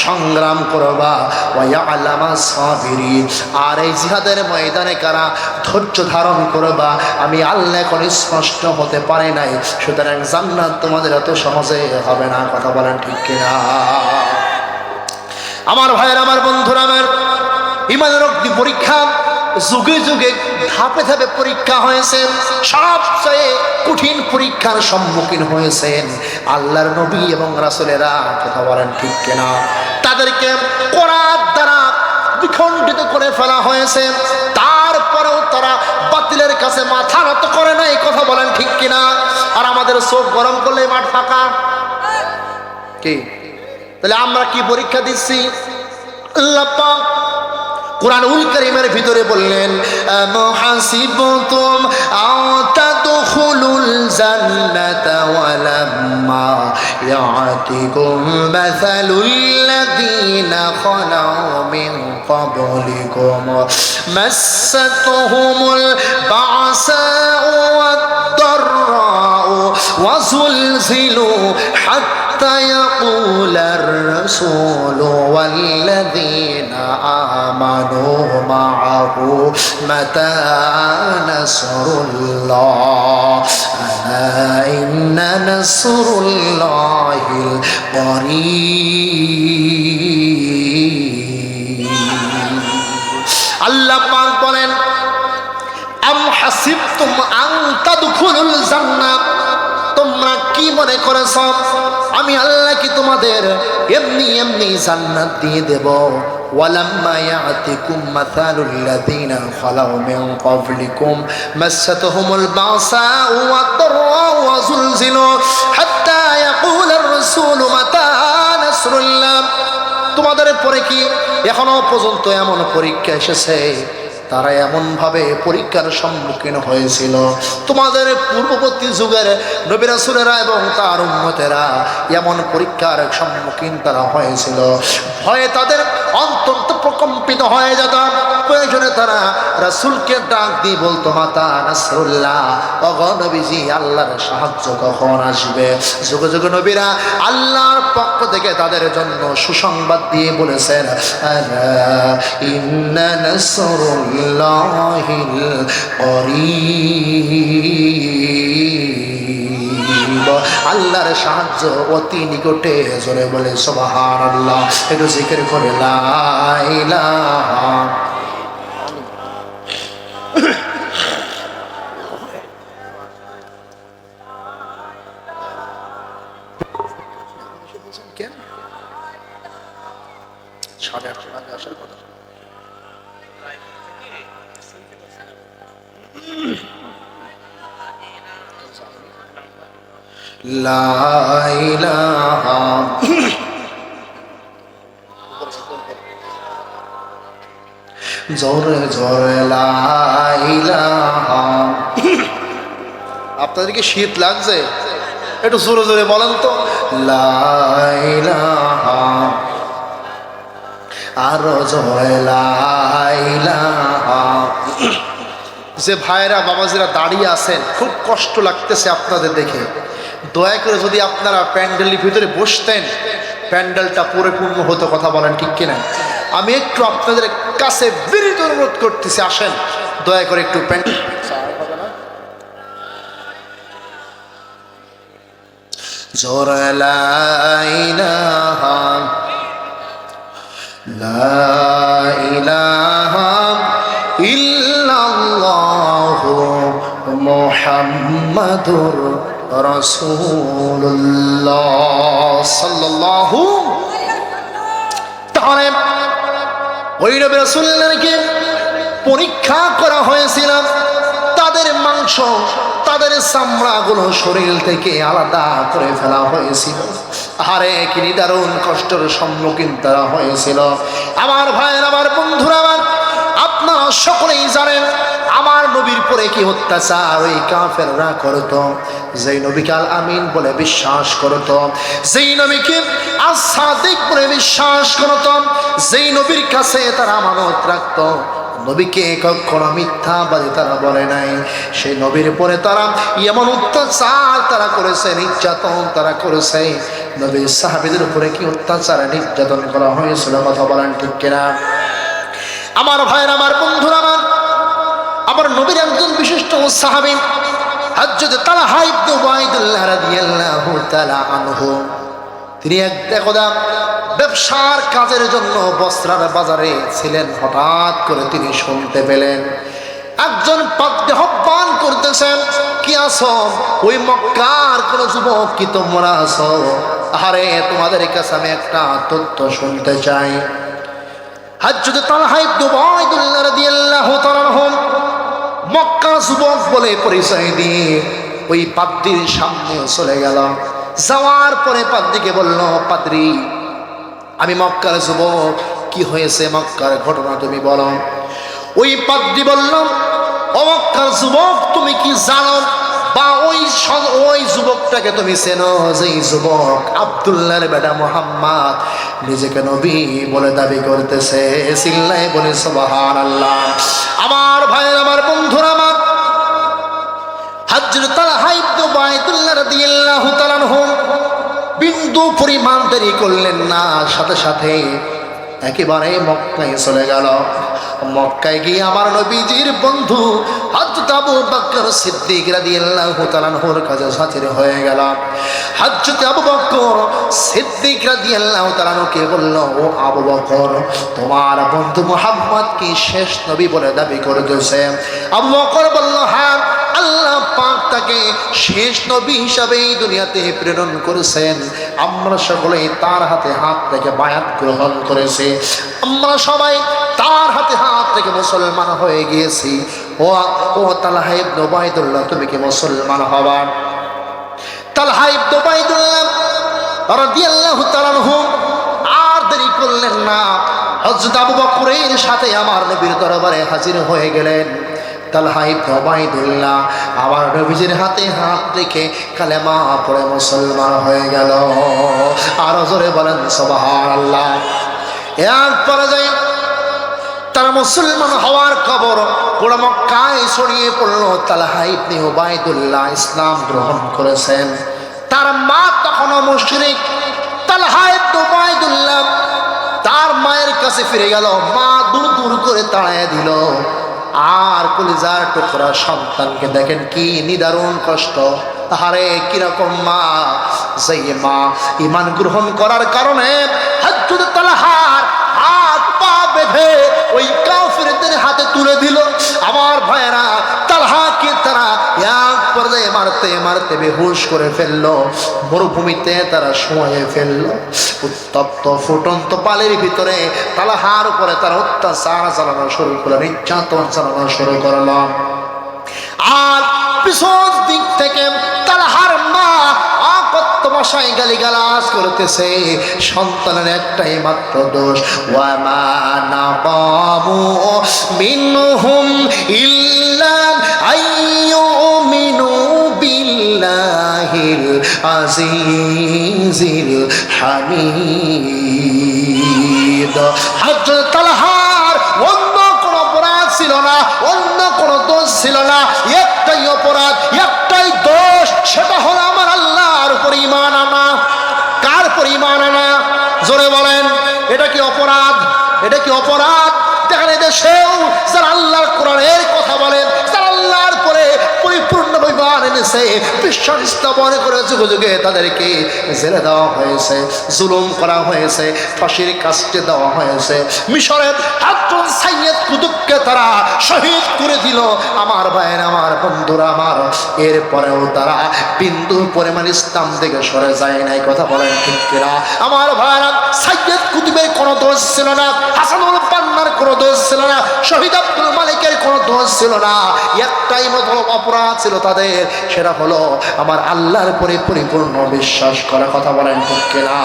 সংগ্রাম করবা। ওয়া ইয়ালামাস সাবিরিন, আর এই জিহাদের ময়দানে কারা ধৈর্য ধারণ করবা, আমি আল্লাহ এখন স্পষ্ট হতে পারে নাই। সুতরাং জান্নাত তোমাদের এত সহজে হবে না। কথা বলেন ঠিক কিনা? আমার ভাইয়ের, আমার বন্ধুরা, আমার ইমানের অগ্নি পরীক্ষা যুগে যুগে ধাপে ধাপে পরীক্ষা হয়েছে, সবচেয়ে কঠিন পরীক্ষার সম্মুখীন হয়েছেন আল্লাহর নবী এবং রাসূলেরা। কথা বলেন ঠিক কিনা? তাদেরকে কোরআন দ্বারা বিখণ্ডিত করে ফেলা হয়েছে, তারপরেও তারা বাতিলের কাছে মাথা নত করে নাই। কথা বলেন ঠিক কিনা? আর আমাদের চোখ গরম করলে মাঠ ফাঁকা। কি তাহলে আমরা কি পরীক্ষা দিচ্ছি? আল্লাহ পাক কুরআনুল কারীমের ভিতরে বললেন, আমহাসিবতুম আও তাদখুলুল জান্নাতা ওয়ালাম্মা ইয়াতিকুম মাসালুল লাযীনা খালাউ মিন ক্বাবলিকুম মাসাতুহুমুল বা'সাউ ওয়াদ-দাররাউ ওয়াযুলজিলু হাত্তা ইয়াকুলার রাসূলু ওয়াল্লাযীনা আমানু মা'আহু মাতা নাসরুল্লাহ আলা ইন্না নাসরুল্লাহিল করিব। আল্লাহ পাক বলেন, আম হাসিবতুম আন তাদখুলুল জান্নাহ, তোমরা কি মনে করেছো আমি আল্লাহ কি তোমাদের এমনি এমনি জান্নাত দিয়ে দেব? ওয়ালাম্মা ইয়াতিকুম মাসালুল লাযীনা খালাউ মিন ক্বাবলিকুম মাসাতুহুমুল বা'সাউ ওয়াদ-দাররাউ ওয়াযুলজিলু হাত্তা ইয়াকুলার রাসূলু মাতা নাসরুল্লাহ। তোমাদের পরে কি এখনো পর্যন্ত এমন পরীক্ষা এসেছে? তারা এমনভাবে পরীক্ষার সম্মুখীন হয়েছিল। তোমাদের পূর্ববর্তী যুগের নবী রাসূলেরা এবং তার উম্মতেরা এমন পরীক্ষার সম্মুখীন তারা হয়েছিল। ভয়ে তাদের অন্তর প্রকম্পিত হয়ে যেত। প্রয়োজনে তারা রাসূলকে ডাক দিয়ে বলতো, মাতা নাসরুল্লাহ, ওগো নবীজি আল্লাহর সাহায্য কখন আসবে? যুগে যুগে নবীরা আল্লাহর পক্ষ থেকে তাদের জন্য সুসংবাদ দিয়ে বলেছেন, আলা ইন্না নাসরুল্লাহিল করিব, আল্লাহর সাহায্য অতি নিকটে। জোরে বলে সুবহানাল্লাহ। একটু জিকির করে লা ইলাহা। কেন 8:30 আগে আসার কথা? লা ইলাহা জোরে জোরে লা ইলাহা। আপনাদেরকে শীত লাগছে? একটু জোরে জোরে বলেন তো, লা ইলাহা। আরো জোরে লা ইলাহা। যে ভাইরা বাবাজিরা দাঁড়িয়ে আছেন, খুব কষ্ট লাগতেছে আপনাদের দেখে। দয়া করে যদি আপনারা প্যান্ডেলের ভিতরে বসতেন, প্যান্ডেলটা পরিপূর্ণ হতো। কথা বলেন ঠিক কিনা? আমি একটু আপনাদের কাছে বিনীত অনুরোধ করতেছি, আসেন দয়া করে একটু প্যান্ডেল। জোরে লা ইলাহা লা ইলাহা ইল্লাল্লাহু মুহাম্মাদুর রাসূলুল্লাহ সাল্লাল্লাহু। তাহলে ওই নবী রাসূলদেরকে পরীক্ষা করা হয়েছিল। তাদের মাংস, তাদের চামড়াগুলো শরীর থেকে আলাদা করে ফেলা হয়েছিল। আরে কি নিদারুণ কষ্টের সম্মুখীন তারা হয়েছিল। আমার ভাইয়ের, আমার বন্ধুরা, আমার আপনারা সকলেই জানেন আমার নবীর পরে কি অত্যাচার ওই কাফেররা করত। যেই নবীকে আল আমিন বলে বিশ্বাস করত, যেই নবীকে আস-সাদিক বলে বিশ্বাস করত, যেই নবীর কাছে তারা আমানত রাখত, নবীকে কখনো মিথ্যাবাদী তারা বলে নাই, সেই নবীর পরে তারা এমন অত্যাচার তারা করেছে, নির্যাতন তারা করেছে। নবীর সাহাবীদের উপরে কি অত্যাচার নির্যাতন করা হয়েছিল? কথা বলেন ঠিক কিনা? আমার ভাইয়ের, আমার বন্ধুরা, আমার নবীর একজন বিশিষ্ট সাহাবী হযরত তালহা ইবনে উবাইদুল্লাহ রাদিয়াল্লাহু তাআলা আনহু, তিনি একদা ব্যবসার কাজের জন্য বস্ত্রার বাজারে ছিলেন। হঠাৎ করে তিনি শুনতে পেলেন একজন পাদ্রী আহ্বান করতেছেন, কি আছো? ওই মক্কার কোন যুবক কি তোমরা আছো? আরে তোমাদের কাছে আমি একটা তথ্য শুনতে চাই। হযরত তালহা ইবনে উবাইদুল্লাহ রাদিয়াল্লাহু তাআলা আনহু মক্কা যুবক বলে পরিচয় দিয়ে ওই পাদ্রীর সামনে চলে গেল। যাওয়ার পরে পাদ্রীকে বলল, পাদ্রী আমি মক্কার যুবক, কি হয়েছে মক্কার ঘটনা তুমি বলো। ওই পাদ্রী বলল, ও মক্কার যুবক, তুমি কি জানো বা ওই যুবকটাকে তুমি চেনো যেই যুবক আব্দুল্লাহর বেটা মুহাম্মদ নিজেকে নবী বলে দাবি করতেছে? চিল্লায়ে বলে সুবহানাল্লাহ। আমার ভাই, আমার বন্ধুরা, আমার হযরত তালহা ইবনে উবাইদুল্লাহ রাদিয়াল্লাহু তাআলা আনহু বিন্দু পরিমাণ দেরি করলেন না, সাথে সাথে একেবারে মক্কায় চলে গেল। মক্কায় গিয়ে আমার নবীজির বন্ধু হযরত আবু বকর সিদ্দিক রাদিয়াল্লাহু তাআলা আনহুর কাছে হাজির হয়ে গেল। হযরত আবু বকর সিদ্দিক রাদিয়াল্লাহু তাআলা আনহুকে বলল, ও আবু বকর, তোমার বন্ধু মুহাম্মদ কি শেষ নবী বলে দাবি করতেছে? আবু বকর বলল, হ্যাঁ, আল্লাহ পাক তাকে শেষ নবী হিসাবে এই দুনিয়াতে প্রেরণ করেছেন। আমরা সকলেই তার হাতে হাত রেখে বায়াত গ্রহণ করেছি, আমরা সবাই তার হাতে হাত রেখে মুসলমান হয়ে গিয়েছি। ও তালহা ইবনে উবাইদুল্লাহ, তুমি কি মুসলমান হবা? তালহা ইবনে উবাইদুল্লাহ রাদিয়াল্লাহু তাআলা আনহু আর দেরি করলেন না, হযরত আবু বকরের সাথে আমার নবীর দরবারে হাজির হয়ে গেলেন। তালহা ইবনে উবাইদুল্লাহ আমার নবীজির হাতে হাত রেখে কালেমা পড়ে মুসলমান হয়ে গেল। আরো জোরে বলেন সুবহানাল্লাহ। এর পর্যায়ে তারা মুসলমান হওয়ার খবর পুরো মক্কায় ছড়িয়ে পড়ল। তালহা ইবনে উবাইদুল্লাহ ইসলাম গ্রহণ করেছেন। তার মা তখনও মুশরিক। তালহা ইবনে উবাইদুল্লাহ তার মায়ের কাছে ফিরে গেল। মা দূর দূর করে তাড়াইয়া দিল। আর কলিজার টুকরা সন্তানকে দেখেন কি নিদারুণ কষ্ট। আরে কিরকম মা, যেই মা ঈমান গ্রহণ করার কারণে হযরত তালহার হাত পা বেঁধে ওই কাফিরদের হাতে তুলে দিল। আমার ভাইরা, তালহাকে তারা এক পর্যায়ে মারতে মারতে বেহুশ করে ফেললো। মরুভূমিতে তারা শোয়ে ফেললো। উত্তপ্ত ফুটন্ত পানির ভিতরে তালহার উপরে তারা অত্যাচার চালানো শুরু করলো, নির্যাতন চালানো শুরু করলো। আর পিছন দিক থেকে তালহার মা আকত্ত ভাষায় গালিগালাজ করতেছে। সন্তানের একটাই মাত্র দোষ, ওয়া মা নাকামু মিনহুম ইল্লা আইয়ুমিনু বিল্লাহিল আজিজিল হামিদ। হযরত তালহার অন্য কোনো অপরাধ ছিল না, অন্য কোনো দোষ ছিল না। একটাই অপরাধ, একটাই দোষ, সেটা হলো আমার আল্লাহর উপর ঈমান আনা। কার উপর ঈমান আনা? জোরে বলেন, এটা কি অপরাধ? এটা কি অপরাধ? দেখেন এদেশেও যারা আল্লাহর কোরআনের কথা বলেন, যারা আল্লাহর পরে পরিপূর্ণ ঈমান এনেছে, বিশ্বাস স্থাপন করে যুগে যুগে তাদেরকে জেলে দেওয়া হয়েছে, জুলুম করা হয়েছে, ফাঁসির কাস্টে দেওয়া হয়েছে। মিশরের একজন সাইয়েদ কুতুবকে তারা শহীদ করে দিল। আমার ভাইয়ের, আমার বন্ধুরা আমার, এরপরেও তারা বিন্দু পরিমাণ ইসলাম থেকে সরে যায় নাই। কথা বলেন ঠিক কিনা? আমার ভাইয়েরা, সাইয়েদ কুতুবের কোনো দোষ ছিল না, হাসানুল বান্নার কোনো দোষ ছিল না, শহীদ আব্দুল মালিকের কোনো দোষ ছিল না। একটাই মতো অপরাধ ছিল তাদের, সেটা হলো আমার আল্লাহর উপরে পরিপূর্ণ বিশ্বাস করা। কথা বলেন ঠিক কিনা?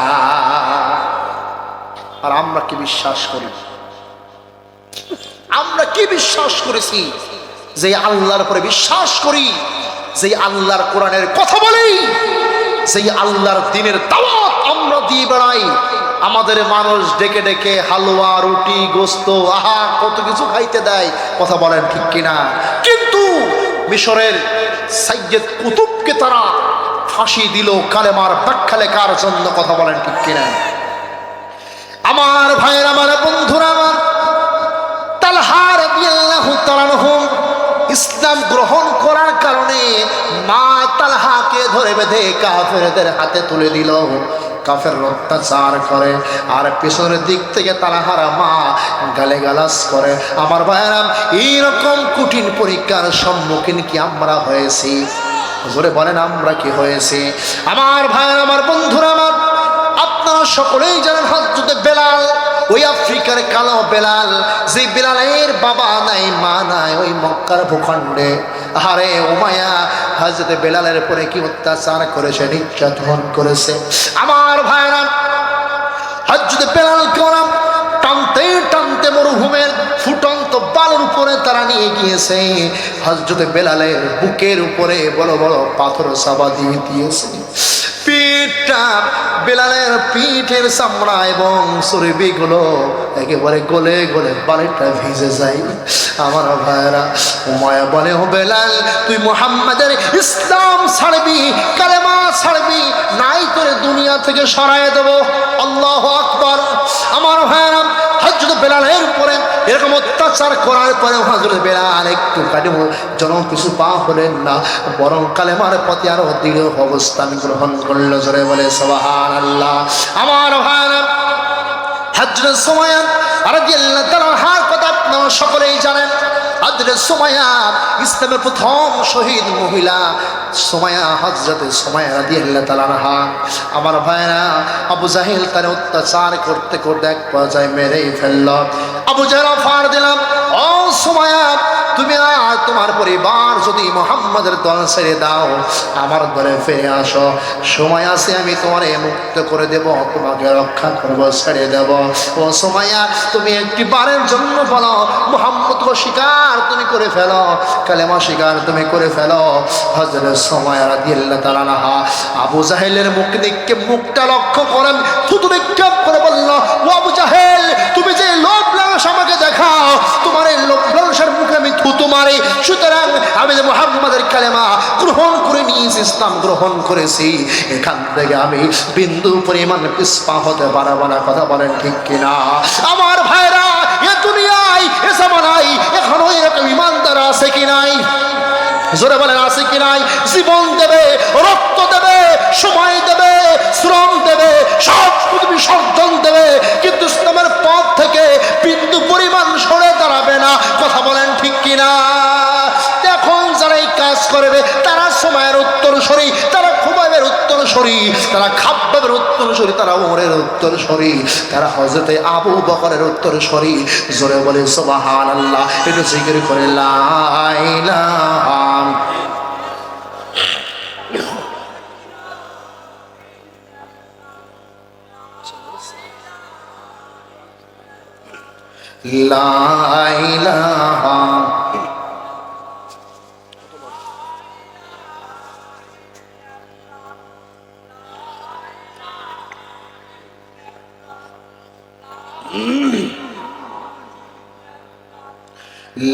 আর আমরা কি বিশ্বাস করি? আমরা কি বিশ্বাস করেছি? যে আল্লাহর উপরে বিশ্বাস করি, যে আল্লাহর কোরআনের কথা বলি, যে আল্লাহর দ্বীনের দাওয়াত আমরা দিয়ে বেড়াই। আমাদের মানুষ ডেকে ডেকে হালুয়া, রুটি, গোস্ত, আহা কত কিছু খাইতে দেয়। কথা বলেন ঠিক কিনা? কিন্তু মিশরের সাইয়েদ কুতুবকে তারা ফাঁসি দিল কালেমার ব্যাখ্যা লেখার জন্য। কথা বলেন ঠিক কিনা? আমার ভাইয়ের, আমার বন্ধুরা আমার, তালহা রাদিয়াল্লাহু তাআলা আনহু ইসলাম গ্রহণ করার কারণে মা তালহাকে ধরে বেঁধে কাফেরদের হাতে তুলে দিল। কাফের অত্যাচার করে, আর পেছনের দিক থেকে তারা হারা মা গালিগালাজ করে। আমার ভাইরা, এইরকম কঠিন পরীক্ষার সম্মুখীন কি আমরা হয়েছি? জোরে বলেন, আমরা কি হয়েছি? আমার ভাইরা, আমার বন্ধুরা, আমার আপনারা সকলেই জানেন হযরত বেলাল, ওই আফ্রিকার কালো বেলাল, যে বেলালের বাবা নাই মা নাই ওই মক্কার ভূখণ্ডে। আরে উমাইয়া হযরত বেলালের পরে কি অত্যাচার করেছে, নির্যাতন করেছে। আমার ভাইরা, হযরত বেলালকে ওরা টানতে টানতে মরুভূমির ফুটন্ত বালুর উপরে তারা নিয়ে গিয়েছে। হযরত বেলালের বুকের উপরে বড় বড় পাথর চাপা দিয়ে দিয়েছে। পিঠটা, বেলালের পিঠের চামড়া এবং চর্বিগুলো একেবারে গলে গলে বালিটা ভিজে যায়। আমার ভাইরা, উমাইয়া বলে, ও বেলাল, তুই মুহাম্মাদের ইসলাম ছাড়বি, কালেমা ছাড়বি, নাই করে দুনিয়া থেকে সরায় দেব। আল্লাহু আকবার। আমার ভাইরা, হযরত বেলালের উপরে এরকম অত্যাচার করার পরে হযরত বেলাল একটু যেন কিছু পা হলেন না, বরং কালেমার প্রতি আরো দৃঢ় অবস্থান গ্রহণ করল। জোরে বলে সুবহানাল্লাহ। আমার ভাইরা, হযরত সুমাইয়া রাদিয়াল্লাহু তাআলা আনহার কথা আপনারা সকলেই জানেন। হযরত সুমাইয়া ইসলামের প্রথম শহীদ মহিলা সুমাইয়া, হযরত সুমাইয়া রাদিয়াল্লাহু তাআলা আনহা। আমার ভাইরা, আবু জাহেল তার অত্যাচার করতে করতে এক পর্যায়ে মেরেই ফেলল। আবু জাহেল অফার দিলাম, ও সুমাইয়া, তুমি আর তোমার পরিবার যদি মুহাম্মাদের দল ছেড়ে দাও, আমার দলে ফিরে আসো, সময় আছে আমি তোমারে মুক্ত করে দেব, তোমাকে রক্ষা করব, ছেড়ে দেব। ও সুমাইয়া, তুমি একটি বারের জন্য বলো মুহাম্মদকে স্বীকার তুমি করে ফেলো, কালেমা স্বীকার তুমি করে ফেলো। হযরত সুমাইয়া রাদিয়াল্লাহু তাআলা আনহা আবু জাহেলের মুখটা লক্ষ্য করেন, থুতু নিক্ষেপ করে বলল, ও আবু জাহেল, তুমি যে লোভ লালসা আমাকে দেখাও, তোমার এই লোভ লালসার মুখে আমি থুতু মারি। সুতরাং আমি যে মুহাম্মাদের কালেমা গ্রহণ করে নিয়েছি, ইসলাম গ্রহণ করেছি, এখান থেকে আমি বিন্দু পরিমাণ পিছপা হতে পারবো না। কথা বলেন ঠিক কিনা? আমার ভাইরা, এ দুনিয়ায়, এ জামানায় এখনো এরকম ইমানদার আছে কি নাই? জোরে বলেন, আছে কি নাই? জীবন দেবে, রক্ত দেবে, সময় দেবে, শ্রম দেবে, সব কিছু বিসর্জন দেবে, কিন্তু ইসলামের পথ থেকে বিন্দু পরিমাণ সরে দাঁড়াবে না। কথা বলেন ঠিক কিনা? এখন যারা এই কাজ করবে তারা সময়ের উত্তরসূরি, তারা খুবাইবের উত্তরসূরি, তারা খাব্বাবের উত্তরসূরি, তারা ওমরের উত্তরসূরি, তারা হযরতে আবু বকরের উত্তরসূরি। জোরে বলে সুবহানাল্লাহ। একটু জিকির করে লা ইলাহা লা ইলাহা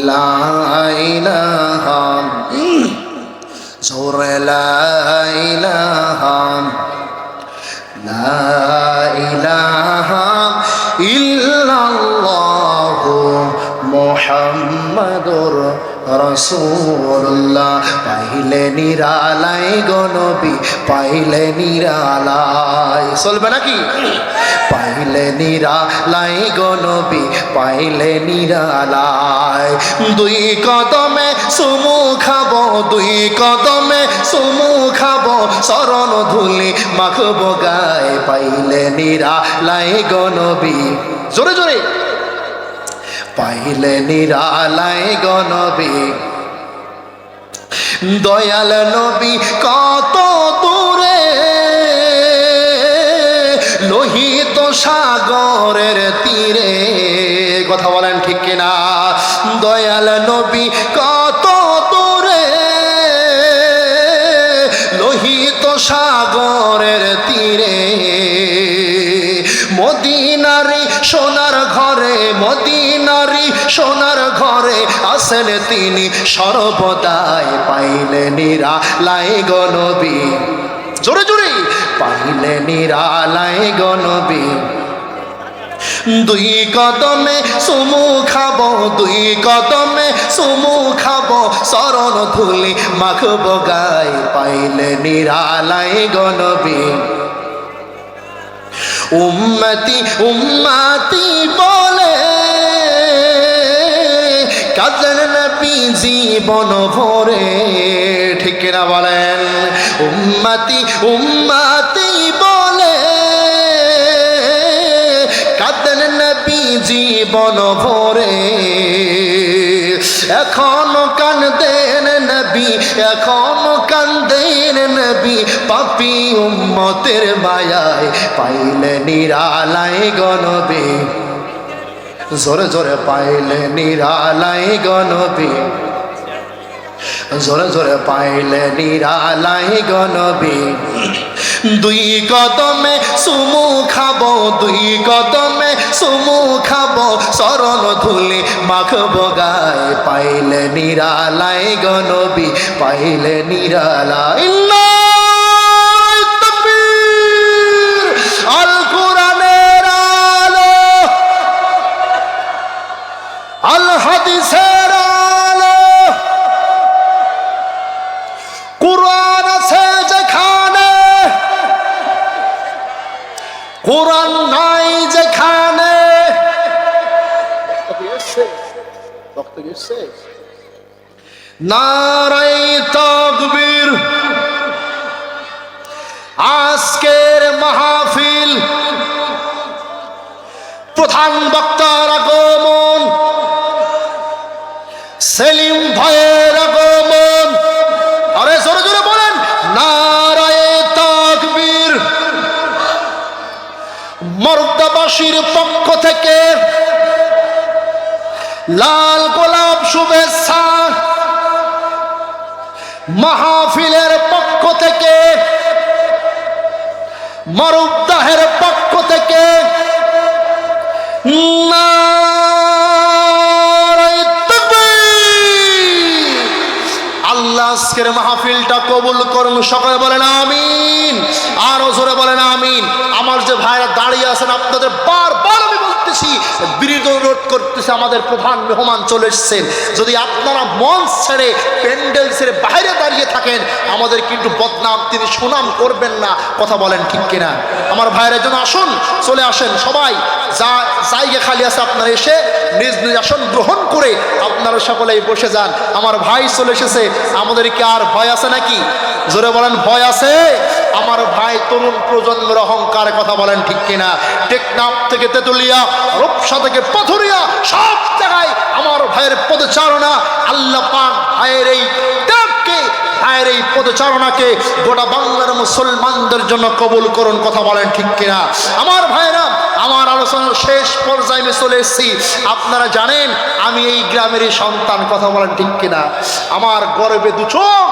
লা ইলাহা জোরে লা ইলাহা লা ইলাহা ইল্লাল্লাহু মুহাম্মাদুর রাসূলুল্লাহ। পাইলে নিরালাই গো নবী, পাইলে নিরালাই। চলবে নাকি? পাইলে নিরালাই গো নবী, পাইলে নিরালাই। দুই কদমে চুমু খাবো, দুই কদমে চুমু খাবো, চরণ ধুলি মাখবো গায়ে, পাইলে নিরালাই গো নবী। জোরে জোরে, পাইলে নিরালাই গো নবী। দয়াল নবী কত দূরে, লোহিত সাগরের তীরে। কথা বলেন ঠিক কিনা? দয়াল নবী কত দূরে, লোহিত সাগরের তীরে। মদিনারি সোনার ঘরে, মদিনারি সোনার ঘরে আছেন তিনি সর্বদাই, পাইলে নিরালাই গো নবী। জোরে জোরে, পাইলে নিরালাই গো নবী। দুই কদমে চুমু খাবো, দুই কদমে চুমু খাবো, চরণ ধুলি মাখবো গায়ে, পাইলে নিরালাই গো নবী। উম্মতি উম্মতি বলে কাঁদেন নবী জীবন ভরে, ঠিক না বলেন? উম্মতি উম্মতি বলে কাঁদেন নবী জীবন ভরে, এখনো কান্দেন নবী, এখনো কান্দেন নবী, পাপী উম্মতের মায়ায় পাইলে নিরালায় গো নবী, জোরে জোরে পাইলে নিরালায় গো নবী, জোরে জোরে পাইলে নিরালায় গো নবী। দুই কদমে চুমু খাবো, দুই কদমে চুমু খাবো, চরণ ধুলি মাখবো গায়ে, পাইলে নিরালায় গো নবী, পাইলে নিরালায়। আল কোরআনের আলো, আল হাদিসের আলো, কোরআন আছে যেখানে, কোরআন নাই যেখানে। নারায়ে তাকবীর। আজকের মাহফিল, প্রধান বক্তার আগমন, সেলিম ভাইয়ের আগমন। আরে জোরে জোরে বলেন নারায়ে তাকবীর। মর্দাবাসীর পক্ষ থেকে লাল গোলাপ শুভেচ্ছা, মাহফিলের পক্ষ থেকে, মরুদ্দাহের পক্ষ থেকে নারায়ে তাকবীর। আল্লাহ আজকের মাহফিলটা কবুল করুন, সকলে বলেন আমিন, আরো জোরে বলেন আমিন। আমার যে ভাইরা দাঁড়িয়ে আছেন, আপনাদের বারবার আমি বলতেছি, বিনীত অনুরোধ করতেছি, আমাদের প্রধান মেহমান চলে এসেছেন, যদি আপনারা মঞ্চ ছেড়ে প্যান্ডেল ছেড়ে বাইরে দাঁড়িয়ে থাকেন, আমাদের কিন্তু বদনাম তিনি সুনাম করবেন না। কথা বলেন ঠিক কিনা? আমার ভাইরা যেন আসুন, চলে আসেন সবাই, যা জায়গা খালি আছে আপনারা এসে নিজ নিজ আসন গ্রহণ করে আপনারা সকলেই বসে যান। আমার ভাই চলে এসেছে, আমাদের কি আর ভয় আছে নাকি? জোরে বলেন ভয় আছে? আমার ভাই তরুণ প্রজন্মের অহংকার, কথা বলেন ঠিক কিনা? টেকনাফ থেকে তেতুলিয়া, রূপসা থেকে পাথুরিয়া, সব জায়গায় আমার ভাইয়ের পদচারণা। আল্লাহ পাক ভাইয়ের এই ত্যাগকে, ভাইয়ের এই পদচারণাকে গোটা বাংলার মুসলমানদের জন্য কবুল করুন, কথা বলেন ঠিক কিনা? আমার ভাইরা, আমার আলোচনার শেষ পর্যায়ে আমি চলে এসেছি। আপনারা জানেন আমি এই গ্রামেরই সন্তান, কথা বলেন ঠিক কিনা? আমার গর্বে দু চোখ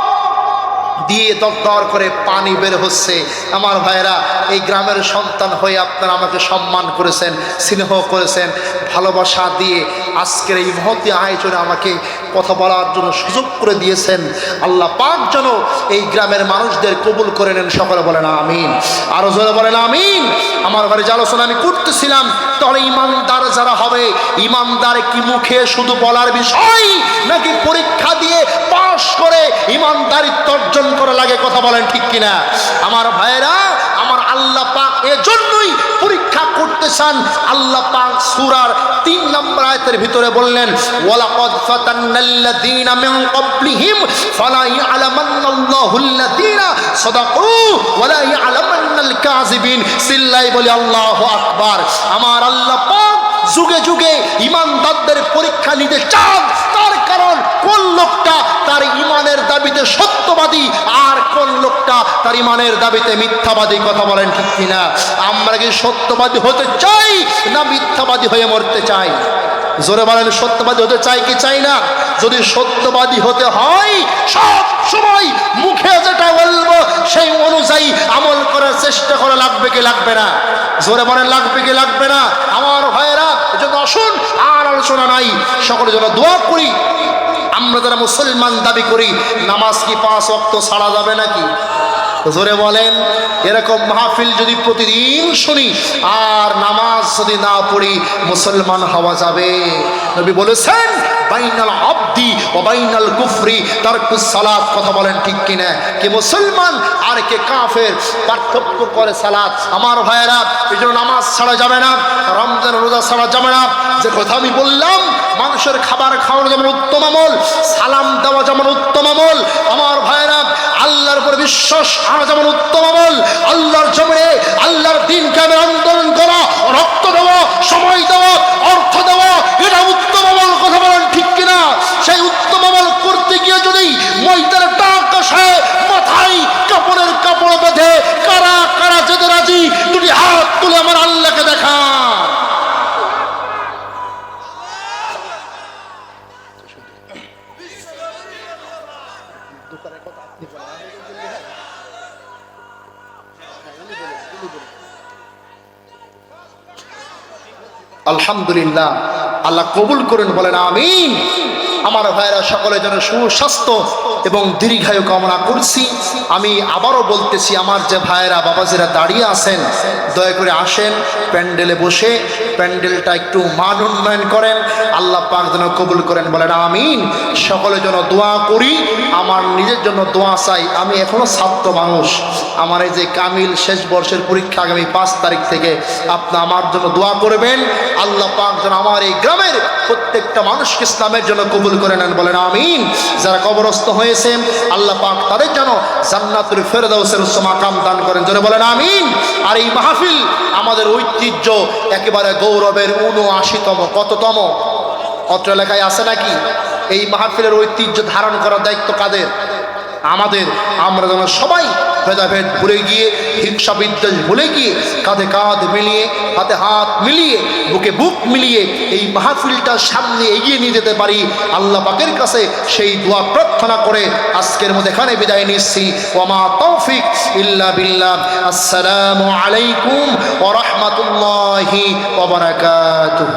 দিয়ে দরদর করে পানি বের হচ্ছে। আমার ভাইরা, এই গ্রামের সন্তান হয়ে আপনারা আমাকে সম্মান করেছেন, স্নেহ করেছেন, ভালোবাসা দিয়ে আজকের এই মহতী আয়োজনে আমাকে কথা বলার জন্য সুযোগ করে দিয়েছেন। আল্লাহ পাক যেন এই গ্রামের মানুষদের কবুল করে নেন, সকলে বলেন আমিন, আরো জোরে বলেন আমিন। আমার ঘরে যে আলোচনা আমি করতেছিলাম, তাহলে ইমানদার যারা হবে, ইমানদার কি মুখে শুধু বলার বিষয়, নাকি পরীক্ষা দিয়ে পাশ করে ইমানদারিত্ব অর্জন করা লাগে? কথা বলেন ঠিক কিনা? আমার ভাইয়েরা, আমার আল্লাহ পাক এজন্যই পরীক্ষা করতে চান। আল্লাহ পাক সূরার 3 নম্বর আয়াতের ভিতরে বললেন, ওয়ালাকাদ ফাতান্নাল্লাযীনা মিন ক্বাবলিহিম ফালা ইয়ালামান্নাল্লাহুল্লাযীনা সাদাকু ওয়ালা ইয়ালামান্নাল কাযিবিন। সিল্লাই বলি আল্লাহু আকবার। আমার আল্লাহ পাক যুগে যুগে ইমানদারদের পরীক্ষা নিতে চান, তার কারণ কোন লোকটা তার ইমানের দাবিতে সত্যবাদী, আর কোন লোকটা তার ইমানের দাবিতে মিথ্যাবাদী। কথা বলেন ঠিক কিনা? আমরা কি সত্যবাদী হতে চাই, না মিথ্যাবাদী হয়ে মরতে চাই? জোরে বলেন, সত্যবাদী হতে চাই কি চাই না? যদি সত্যবাদী হতে হয়, সব সময় মুখে যেটা বলবো সেই অনুযায়ী আমল করার চেষ্টা করা লাগবে কি লাগবে না? জোরে বলেন লাগবে কি লাগবে না? আমার ভাইয়েরা, এজন্য আসুন, আর আলোচনা নাই, সকলের জন্য দোয়া করি। আমরা যারা মুসলমান দাবি করি, নামাজ কি 5 ওয়াক্ত ছাড়া যাবে নাকি? জোরে বলেন। এরকম মাহফিল যদি প্রতিদিন শুনি আর নামাজ যদি না পড়ি, মুসলমান হওয়া যাবে? নবী বলেছেন, বাইনাল আবদি ওয়া বাইনাল কুফরি তারকুস সালাত। কথা বলেন ঠিক কিনা? কে মুসলমান আর কে কাফের পার্থক্য করে সালাত। আমার ভাইয়েরা, এই জন্য নামাজ ছাড়া যাবে না, রমজান রোজা ছাড়া যাবে না। যে কথা আমি বললাম, মানুষের খাবার খাওয়ানো যেমন উত্তম আমল, সালাম দেওয়া যেমন উত্তম আমল, আমার ভাইয়েরা আল্লাহর উপর বিশ্বাস আনা যেমন উত্তম আমল, আল্লাহর জমিনে আল্লাহর দিন কায়েমের আন্দোলন করা, রক্ত দেওয়া, সময় দেওয়া, অর্থ দেওয়া, এটা উত্তম আমল। কথা বলেন ঠিক কিনা? সেই উত্তম আমল করতে গিয়ে যদি ময়দানে টাক আসে, মাথায় কাপড়ের কাপড় বেঁধে কারা কারা যেতে রাজি, দুটি হাত তুলে আমার আল্লাহকে দেখা। আলহামদুলিল্লাহ, আল্লাহ কবুল করেন, বলেন আমিন। আমার ভাইয়েরা সকলের জন্য সুস্বাস্থ্য এবং দীর্ঘায়ু কামনা করছি। আমি আবারও বলতেছি, আমার যে ভাইয়েরা বাবাজিরা দাঁড়িয়ে আছেন, দয়া করে আসেন, প্যান্ডেলে বসে প্যান্ডেলটা একটু মান উন্নয়ন করেন। আল্লাহ পাক যেন কবুল করেন, বলেন আমিন। সকলের জন্য দোয়া করি, আমার নিজের জন্য দোয়া চাই। আমি এখনো ছাত্র মানুষ, আমার এই যে কামিল শেষ বর্ষের পরীক্ষা আগামী 5 তারিখ থেকে, আপনি আমার জন্য দোয়া করবেন। আল্লাহ পাক যেন আমার এই গ্রামের প্রত্যেকটা মানুষকে ইসলামের জন্য কবুল করে নেন, বলেন আমিন। যারা কবরস্থ হয়েছে, আল্লাহ পাক তাদের যেন জান্নাতুল ফেরদাউসের উচ্চ মাকাম দান করেন, জোরে বলেন আমিন। আর এই মাহফিল আমাদের ঐতিহ্য, একেবারে গৌরবের ৭৯তম, কততম অত্র লেখায় আছে নাকি? এই মাহফিলের ঐতিহ্য ধারণ করার দায়িত্ব কাদের? আমাদের। আমরা যেন সবাই ভেদাভেদ ভুলে গিয়ে, হিংসা বিদ্বেষ ভুলে গিয়ে, কাঁধে কাঁধ মিলিয়ে, হাতে হাত মিলিয়ে, বুকে বুক মিলিয়ে এই মাহফিলটার সামনে এগিয়ে নিয়ে যেতে পারি। আল্লাহ পাকের কাছে সেই দোয়া প্রার্থনা করে আজকের মধ্যে এখানে বিদায় নিচ্ছি। ওয়ামা তৌফিক ইল্লা বিল্লাহ। আসসালামু আলাইকুম ওয়া রাহমাতুল্লাহি ওয়া বারাকাতুহু।